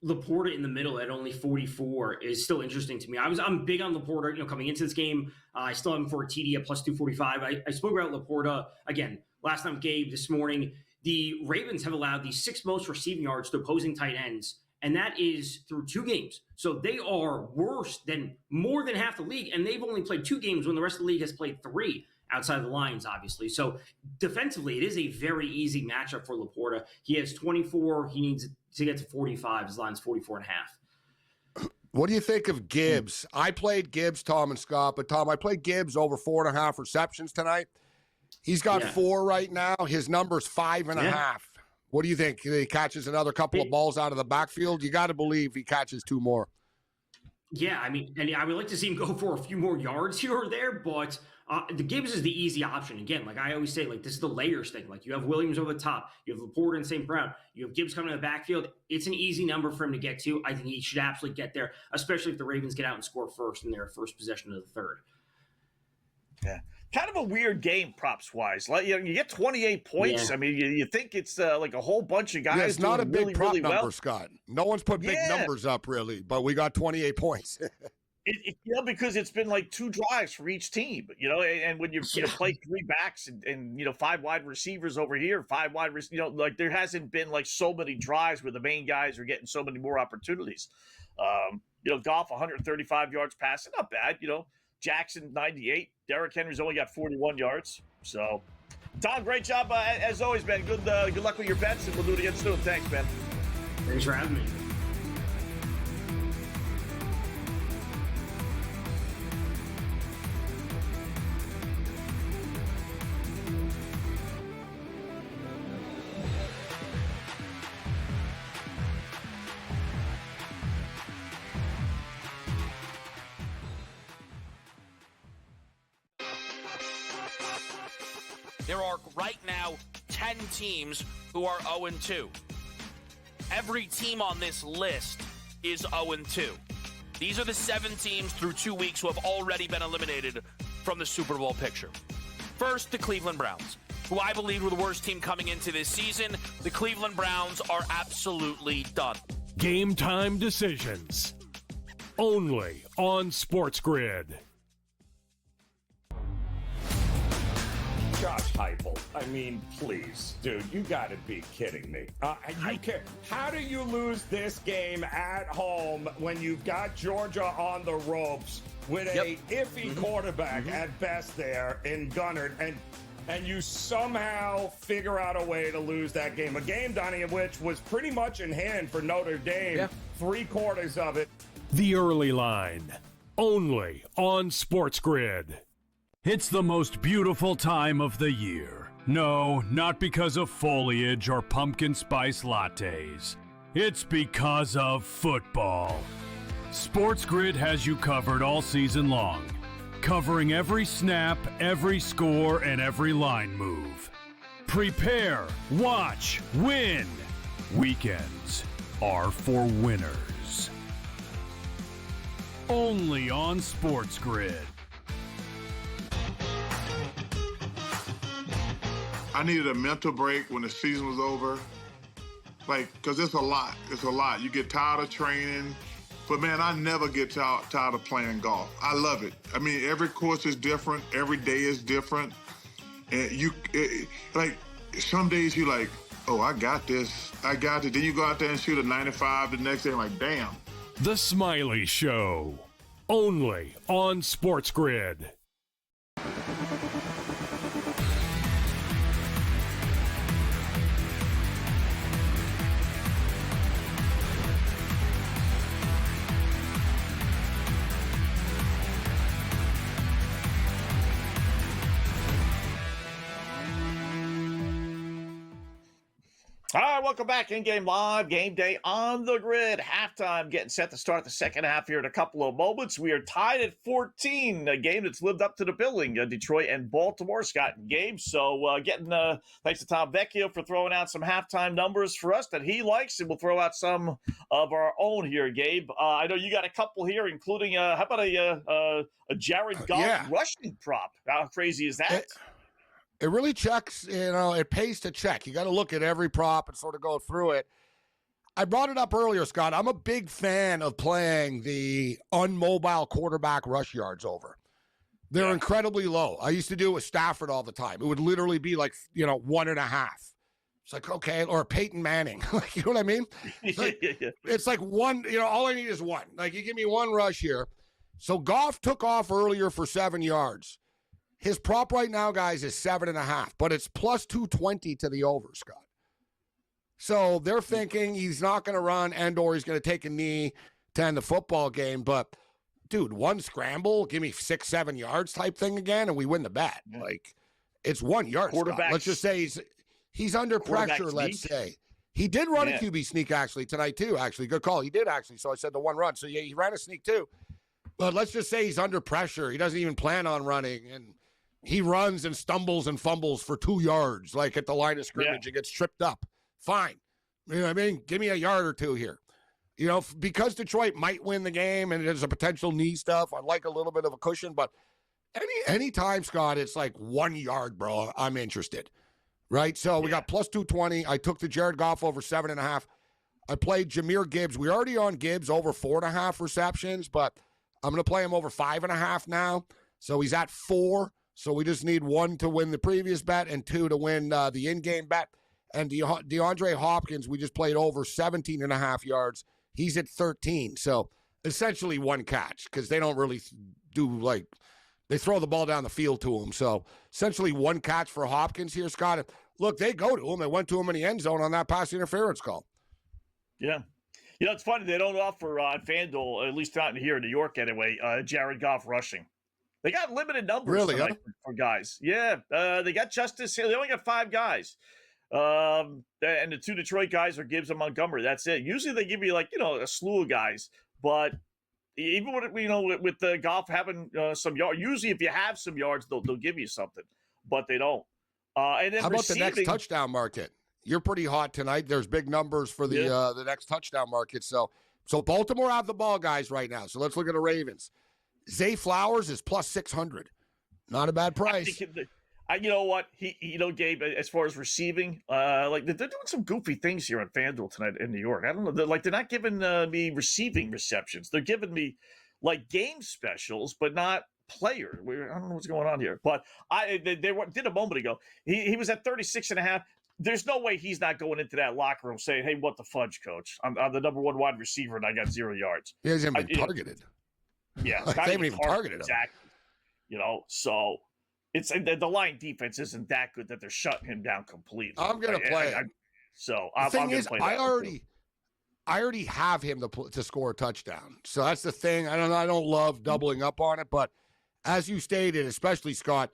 Laporta in the middle at only 44 is still interesting to me. I'm big on Laporta, coming into this game. I still have him for a TD at plus 245. I spoke about Laporta again last night with Gabe this morning. The Ravens have allowed the 6th most receiving yards to opposing tight ends, and that is through 2 games. So they are worse than more than half the league, and they've only played 2 games when the rest of the league has played 3. Outside of the Lions, obviously. So defensively, it is a very easy matchup for Laporta. He has 24. He needs to get to 45. His line's 44.5. What do you think of Gibbs? I played Gibbs, Tom and Scott, but Tom, I played Gibbs over 4.5 receptions tonight. He's got 4 right now. His number's 5.5. What do you think? He catches another couple of balls out of the backfield? You got to believe he catches 2 more. Yeah, I mean, and I would like to see him go for a few more yards here or there, but the Gibbs is the easy option. Again, like I always say, like this is the layers thing. Like you have Williams over the top, you have Laporta and St. Brown, you have Gibbs coming in the backfield. It's an easy number for him to get to. I think he should absolutely get there, especially if the Ravens get out and score first in their first possession of the third. Yeah. Kind of a weird game props wise. Like you get 28 points. Yeah. I mean, you think it's like a whole bunch of guys. Yeah, it's not a big really, prop really number, well. Scott. No one's put big numbers up really, but we got 28 points. Because it's been like 2 drives for each team, and when you play 3 backs and 5 wide receivers over here, 5 wide, like there hasn't been like so many drives where the main guys are getting so many more opportunities. Goff 135 yards passing, not bad. Jackson 98, Derrick Henry's only got 41 yards. So, Tom, great job as always, man. Good luck with your bets, and we'll do it again soon. Thanks, man. Thanks for having me. There are right now 10 teams who are 0-2. Every team on this list is 0-2. These are the 7 teams through 2 weeks who have already been eliminated from the Super Bowl picture. First, the Cleveland Browns, who I believe were the worst team coming into this season. The Cleveland Browns are absolutely done. Game time decisions. Only on SportsGrid. Josh Heupel. I mean, please, dude, you got to be kidding me. How do you lose this game at home when you've got Georgia on the ropes with a iffy quarterback at best there in Gunnard, and you somehow figure out a way to lose that game? A game, Donnie, of which was pretty much in hand for Notre Dame, 3/4 of it. The early line. Only on SportsGrid. It's the most beautiful time of the year. No, not because of foliage or pumpkin spice lattes. It's because of football. SportsGrid has you covered all season long, covering every snap, every score, and every line move. Prepare, watch, win. Weekends are for winners. Only on SportsGrid. I needed a mental break when the season was over. Because it's a lot. It's a lot. You get tired of training. But, man, I never get tired of playing golf. I love it. I mean, every course is different. Every day is different. And some days you're like, oh, I got this. I got it. Then you go out there and shoot a 95 the next day. I'm like, damn. The Smiley Show. Only on SportsGrid. All right, welcome back. In-game live, game day on the grid. Halftime getting set to start the second half here in a couple of moments. We are tied at 14, a game that's lived up to the billing. Detroit and Baltimore, Scott and Gabe. So thanks to Tom Vecchio for throwing out some halftime numbers for us that he likes, and we'll throw out some of our own here, Gabe. I know you got a couple here, including, how about a Jared Goff rushing prop? How crazy is that? It really checks, it pays to check. You got to look at every prop and sort of go through it. I brought it up earlier, Scott. I'm a big fan of playing the unmobile quarterback rush yards over. They're incredibly low. I used to do it with Stafford all the time. It would literally be like, 1.5. It's like, okay, or Peyton Manning. Like, you know what I mean? It's like one, all I need is one. Like, you give me one rush here. So Goff took off earlier for 7 yards. His prop right now, guys, is 7.5, but it's plus 220 to the over, Scott. So they're thinking he's not going to run and/or he's going to take a knee to end the football game. But, dude, one scramble, give me 6-7 yards type thing again, and we win the bet. Like, it's 1 yard. Let's just say he's under pressure, let's say. He did run a QB sneak, actually, tonight, too, actually. Good call. He did, actually. So I said the one run. So, yeah, he ran a sneak, too. But let's just say he's under pressure. He doesn't even plan on running, and he runs and stumbles and fumbles for 2 yards, like at the line of scrimmage, and gets tripped up. Fine. You know what I mean? Give me a yard or two here. Because Detroit might win the game and there's a potential knee stuff, I'd like a little bit of a cushion. But any time, Scott, it's like 1 yard, bro, I'm interested. Right? So we got plus 220. I took the Jared Goff over 7.5. I played Jahmyr Gibbs. We're already on Gibbs over 4.5 receptions, but I'm going to play him over 5.5 now. So he's at 4. So we just need 1 to win the previous bet and 2 to win the in-game bet. And DeAndre Hopkins, we just played over 17.5 yards. He's at 13. So essentially 1 catch because they don't really do they throw the ball down the field to him. So essentially 1 catch for Hopkins here, Scott. Look, they go to him. They went to him in the end zone on that pass interference call. Yeah. It's funny. They don't offer on FanDuel, at least not in here in New York anyway, Jared Goff rushing. They got limited numbers for guys. Yeah, they got Justice Hill. They only got 5 guys. And the 2 Detroit guys are Gibbs and Montgomery. That's it. Usually they give you a slew of guys. But even with the Goff having some yards, usually if you have some yards, they'll give you something. But they don't. And then how about the next touchdown market? You're pretty hot tonight. There's big numbers for the next touchdown market. So Baltimore have the ball, guys, right now. So let's look at the Ravens. Zay Flowers is plus 600. Not a bad price. You know what? Gabe, as far as receiving, they're doing some goofy things here on FanDuel tonight in New York. I don't know. They're not giving me receiving receptions. They're giving me game specials, but not player. I don't know what's going on here. But they did a moment ago. He was at 36.5. There's no way he's not going into that locker room saying, "Hey, what the fudge, coach? I'm the number 1 wide receiver and I got 0 yards." He hasn't been targeted. Yeah, they haven't even targeted him. Exactly. So it's the line defense isn't that good that they're shutting him down completely. I'm gonna play. I'm gonna play. I already have him to score a touchdown. So that's the thing. I don't love doubling up on it, but as you stated, especially Scott,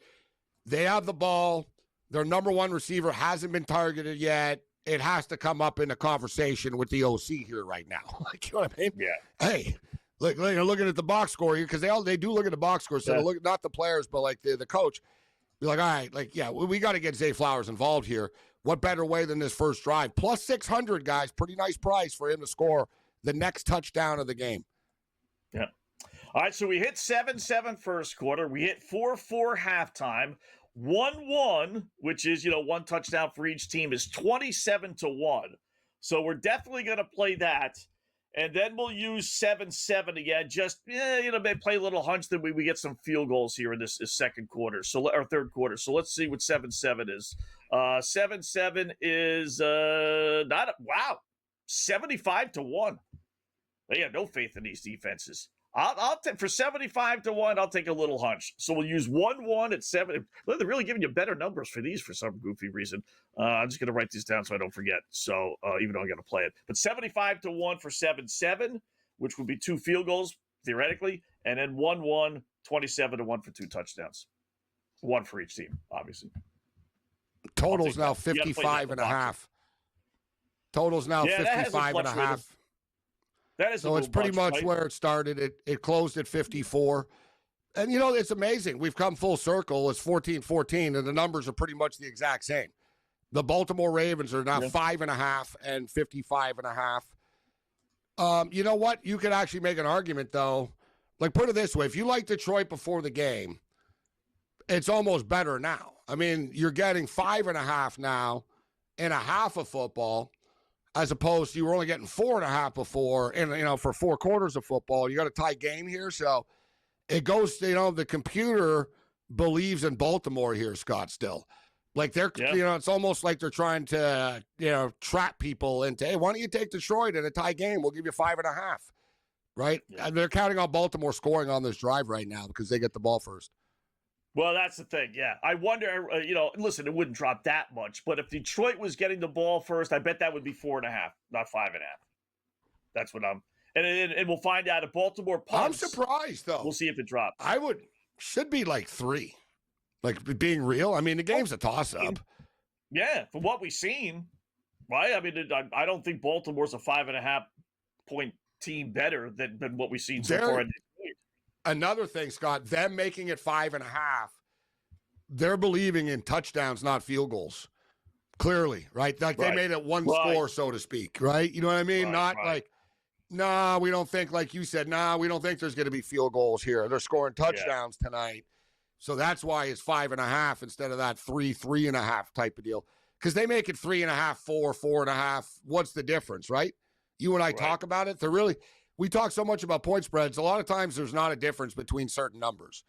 they have the ball. Their number 1 receiver hasn't been targeted yet. It has to come up in a conversation with the OC here right now. You know what I mean? Yeah. Hey. Looking at the box score here because they do look at the box score. So they look not the players, but the coach. Be like, all right, we got to get Zay Flowers involved here. What better way than this first drive? Plus 600, guys. Pretty nice price for him to score the next touchdown of the game. Yeah. All right, so we hit 7-7 first quarter. We hit 4-4 halftime. 1-1, which is 1 touchdown for each team, is 27-1. So we're definitely going to play that. And then we'll use 7-7 again. Just, maybe play a little hunch that we get some field goals here in this second quarter. Or third quarter. So let's see what 7-7 is. 7-7 is 75-1. They have no faith in these defenses. I'll take for 75-1. I'll take a little hunch. So we'll use 1-1 at 7. They're really giving you better numbers for these for some goofy reason. I'm just going to write these down so I don't forget. So even though I'm going to play it, but 75-1 for 7-7, which would be 2 field goals theoretically, and then 1-1, 27-1 for 2 touchdowns, 1 for each team, obviously. Total's now 55.5. Total's now 55 and a half. That is so it's pretty much right? where it started. It closed at 54. And, it's amazing. We've come full circle. It's 14-14, and the numbers are pretty much the exact same. The Baltimore Ravens are now 5.5 and 55.5. You know what? You could actually make an argument, though. Like, put it this way. If you like Detroit before the game, it's almost better now. I mean, you're getting 5.5 now and a half of football, as opposed to you were only getting 4.5 before, and, for 4 quarters of football. You got a tie game here, so it goes to, the computer believes in Baltimore here, Scott, still. Like they're, it's almost like they're trying to, trap people into, hey, why don't you take Detroit in a tie game? We'll give you 5.5, right? Yeah. And they're counting on Baltimore scoring on this drive right now because they get the ball first. Well, that's the thing, yeah. I wonder, listen, it wouldn't drop that much, but if Detroit was getting the ball first, I bet that would be 4.5, not 5.5. That's what and we'll find out if Baltimore punts. I'm surprised, though. We'll see if it drops. Should be like 3. Like, being real, I mean, the game's a toss-up. Yeah, from what we've seen, right? I mean, I don't think Baltimore's a 5.5-point team better than what we've seen so far. Another thing, Scott, them making it 5.5, they're believing in touchdowns, not field goals. Clearly, right? Like, they made it one score, so to speak, right? You know what I mean? Like, nah, we don't think, like you said, we don't think there's going to be field goals here. They're scoring touchdowns tonight. So that's why it's 5.5 instead of that 3.5 type of deal. Because they make it 3.5, 4, 4.5. What's the difference, right? You and I talk about it. We talk so much about point spreads. A lot of times there's not a difference between certain numbers.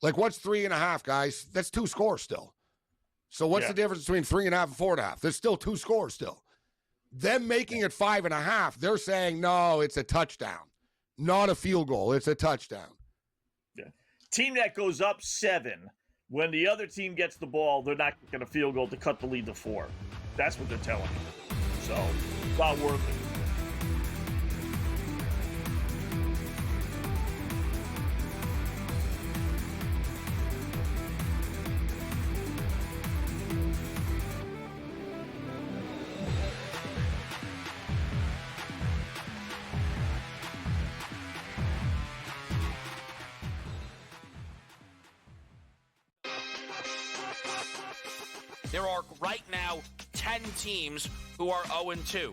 Like, what's 3.5, guys? That's 2 scores still. So what's the difference between 3.5 and 4.5? There's still 2 scores still. Them making it 5.5, they're saying, no, it's a touchdown. Not a field goal. It's a touchdown. Yeah. Team that goes up 7, when the other team gets the ball, they're not going to field goal to cut the lead to 4. That's what they're telling me. So, it's not worth it. There are right now 10 teams who are 0-2.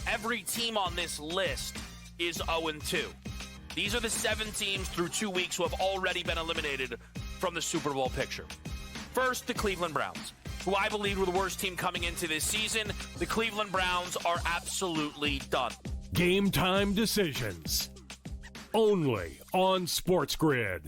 Every team on this list is 0-2. These are the 7 teams through 2 weeks who have already been eliminated from the Super Bowl picture. First, the Cleveland Browns, who I believe were the worst team coming into this season. The Cleveland Browns are absolutely done. Game time decisions. Only on SportsGrid.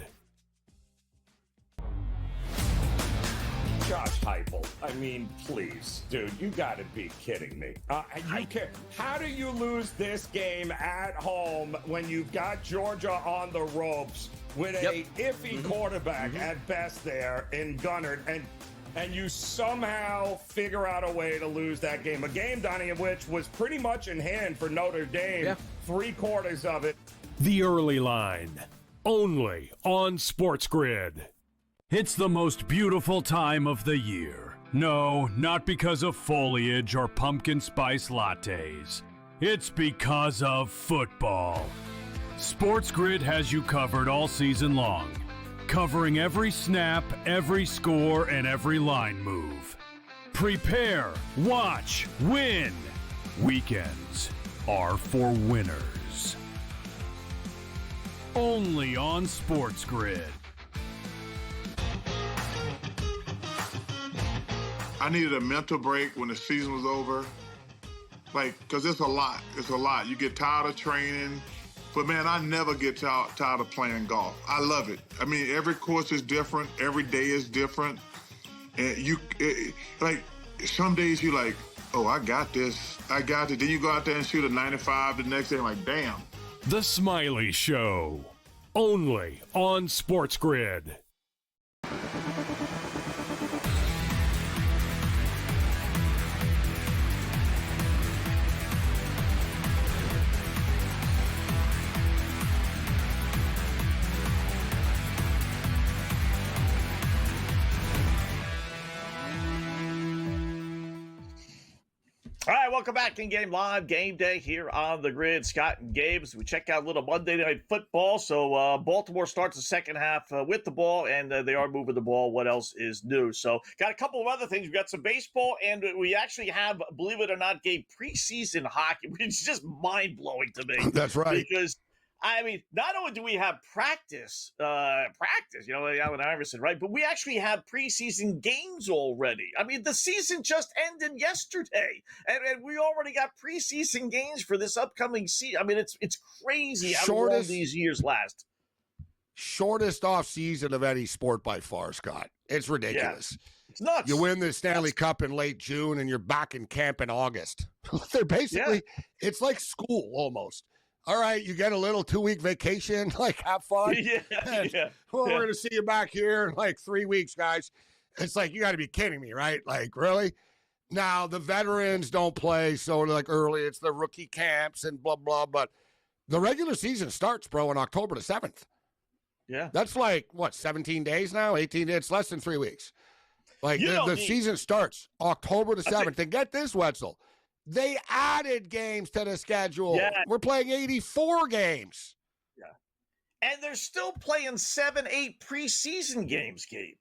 Josh Heupel. I mean, please, dude, you got to be kidding me. How do you lose this game at home when you've got Georgia on the ropes with a iffy quarterback at best there in Gunnard, and you somehow figure out a way to lose that game? A game, Donnie, of which was pretty much in hand for Notre Dame, 3/4 of it. The early line. Only on SportsGrid. It's the most beautiful time of the year. No, not because of foliage or pumpkin spice lattes. It's because of football. SportsGrid has you covered all season long, covering every snap, every score, and every line move. Prepare, watch, win. Weekends are for winners. Only on SportsGrid. I needed a mental break when the season was over. Because it's a lot. It's a lot. You get tired of training. But, man, I never get tired of playing golf. I love it. I mean, every course is different. Every day is different. And some days you're like, oh, I got this. I got it. Then you go out there and shoot a 95 the next day. I'm like, damn. The Smiley Show. Only on SportsGrid. All right, welcome back in Game Live, Game Day here on the Grid. Scott and Gabe's. We check out a little Monday Night Football. So Baltimore starts the second half with the ball, and they are moving the ball. What else is new? So got a couple of other things. We've got some baseball, and we actually have, believe it or not, Gabe, preseason hockey, which is just mind-blowing to me. That's right. Because I mean, not only do we have practice, like Allen Iverson, right? But we actually have preseason games already. I mean, the season just ended yesterday, and we already got preseason games for this upcoming season. I mean, it's crazy how long these years last. Shortest off season of any sport by far, Scott. It's ridiculous. Yeah. It's nuts. You win the Stanley Cup in late June, and you're back in camp in August. They're basically, it's like school almost. All right, you get a little 2-week vacation, like have fun. Well, we're going to see you back here in like 3 weeks, guys. It's like, you got to be kidding me, right? Like, really? Now, the veterans don't play, so like early, it's the rookie camps and blah, blah. But the regular season starts, bro, on October the 7th. Yeah. That's like, what, 17 days now? 18 days? It's less than 3 weeks. Like, the season starts October the 7th. And get this, Wetzel. They added games to the schedule. Yeah. We're playing 84 games. Yeah. And they're still playing 7-8 preseason games, Gabe.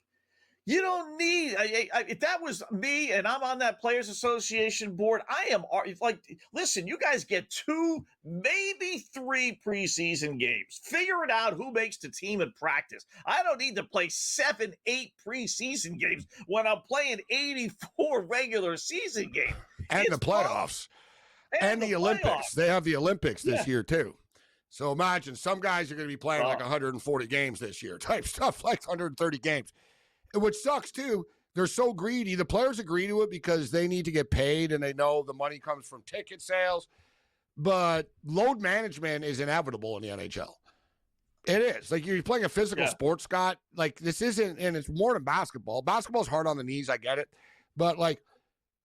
You don't need, if that was me and I'm on that Players Association board, I am like, listen, you guys get 2, maybe 3 preseason games. Figure it out who makes the team in practice. I don't need to play 7-8 preseason games when I'm playing 84 regular season games. And the playoffs. And the Olympics. They have the Olympics this year, too. So imagine some guys are going to be playing like 140 games this year type stuff, like 130 games. Which sucks, too. They're so greedy. The players agree to it because they need to get paid and they know the money comes from ticket sales. But load management is inevitable in the NHL. It is. Like, you're playing a physical sport, Scott. Like, this isn't, and it's more than basketball. Basketball's hard on the knees, I get it. But, like,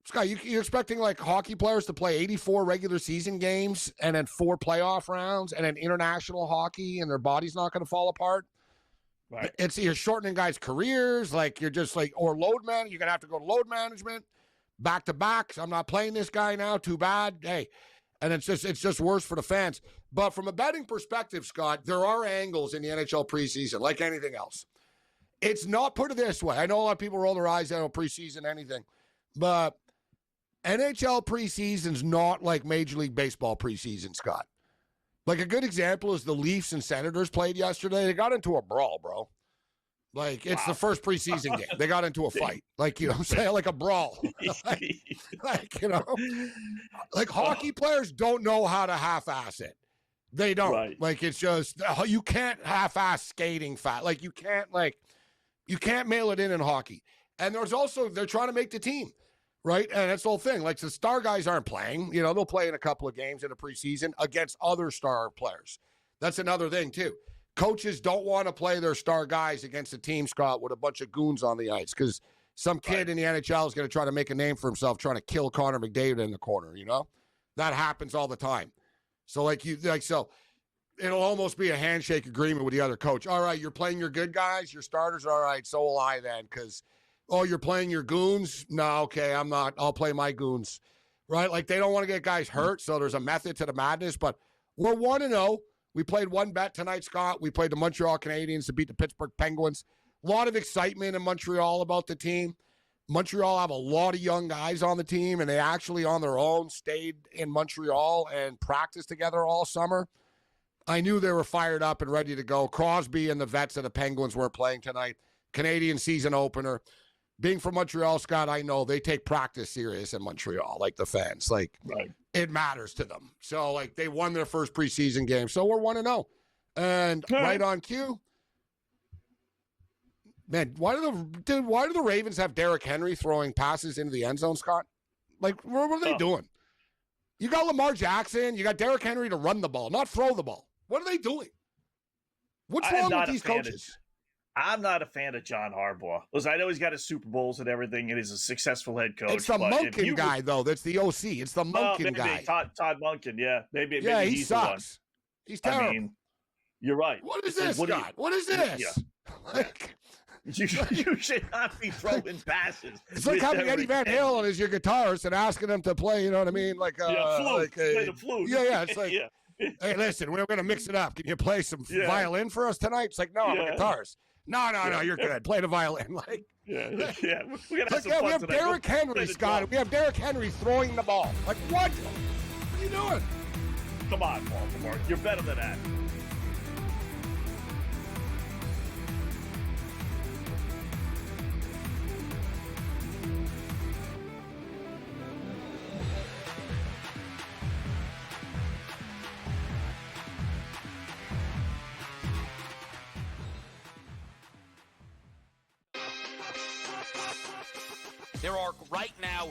Scott, you're expecting, like, hockey players to play 84 regular season games and then 4 playoff rounds and then international hockey and their body's not going to fall apart? Right. You're shortening guys' careers. Like, you're just like, or load man. You're going to have to go to load management back to back. So I'm not playing this guy now. Too bad. Hey. And it's just worse for the fans. But from a betting perspective, Scott, there are angles in the NHL preseason, like anything else. It's not, put it this way. I know a lot of people roll their eyes at preseason, anything. But NHL preseason's not like Major League Baseball preseason, Scott. Like, a good example is the Leafs and Senators played yesterday. They got into a brawl, bro. Like, it's the first preseason game. They got into a fight. Like, you know what I'm saying? Like a brawl. like, you know. Like, hockey players don't know how to half-ass it. They don't. Right. Like, it's just, you can't half-ass skating fat. Like, you can't mail it in hockey. And there's also, they're trying to make the team. Right? And that's the whole thing. Like, the star guys aren't playing. You know, they'll play in a couple of games in the preseason against other star players. That's another thing, too. Coaches don't want to play their star guys against a team, Scott, with a bunch of goons on the ice because some kid in the NHL is going to try to make a name for himself trying to kill Connor McDavid in the corner, you know? That happens all the time. So, so it'll almost be a handshake agreement with the other coach. All right, you're playing your good guys, your starters, all right, so will I then because – oh, you're playing your goons? No, okay, I'm not. I'll play my goons, right? Like, they don't want to get guys hurt, so there's a method to the madness. But we're 1-0. We played one bet tonight, Scott. We played the Montreal Canadiens to beat the Pittsburgh Penguins. A lot of excitement in Montreal about the team. Montreal have a lot of young guys on the team, and they actually on their own stayed in Montreal and practiced together all summer. I knew they were fired up and ready to go. Crosby and the vets of the Penguins weren't playing tonight. Canadian season opener. Being from Montreal, Scott, I know they take practice serious in Montreal, like the fans. Like, it matters to them. So, like, they won their first preseason game. So we're 1-0. And right on cue. Man, why do the Ravens have Derrick Henry throwing passes into the end zone, Scott? Like, what are they doing? You got Lamar Jackson. You got Derrick Henry to run the ball, not throw the ball. What are they doing? What's wrong with these coaches? I'm not a fan of John Harbaugh. Listen, I know he's got his Super Bowls and everything, and he's a successful head coach. It's the Monken guy, though. That's the OC. It's the Monken guy. Todd Monken, yeah. Maybe he he's sucks. He's terrible. I mean, you're right. What is this, Scott? What is this? Yeah. You should not be throwing passes. It's like having Eddie Van Halen as your guitarist and asking him to play, you know what I mean? Like, flute. Play the flute. Yeah, it's like, hey, listen, we're going to mix it up. Can you play some violin for us tonight? It's like, no, I'm a guitarist. No, you're good. Play the violin. Like, we're going to have some fun we have tonight. Derrick Henry, Scott. We have Derrick Henry throwing the ball. Like, what? What are you doing? Come on, Baltimore. You're better than that. There are right now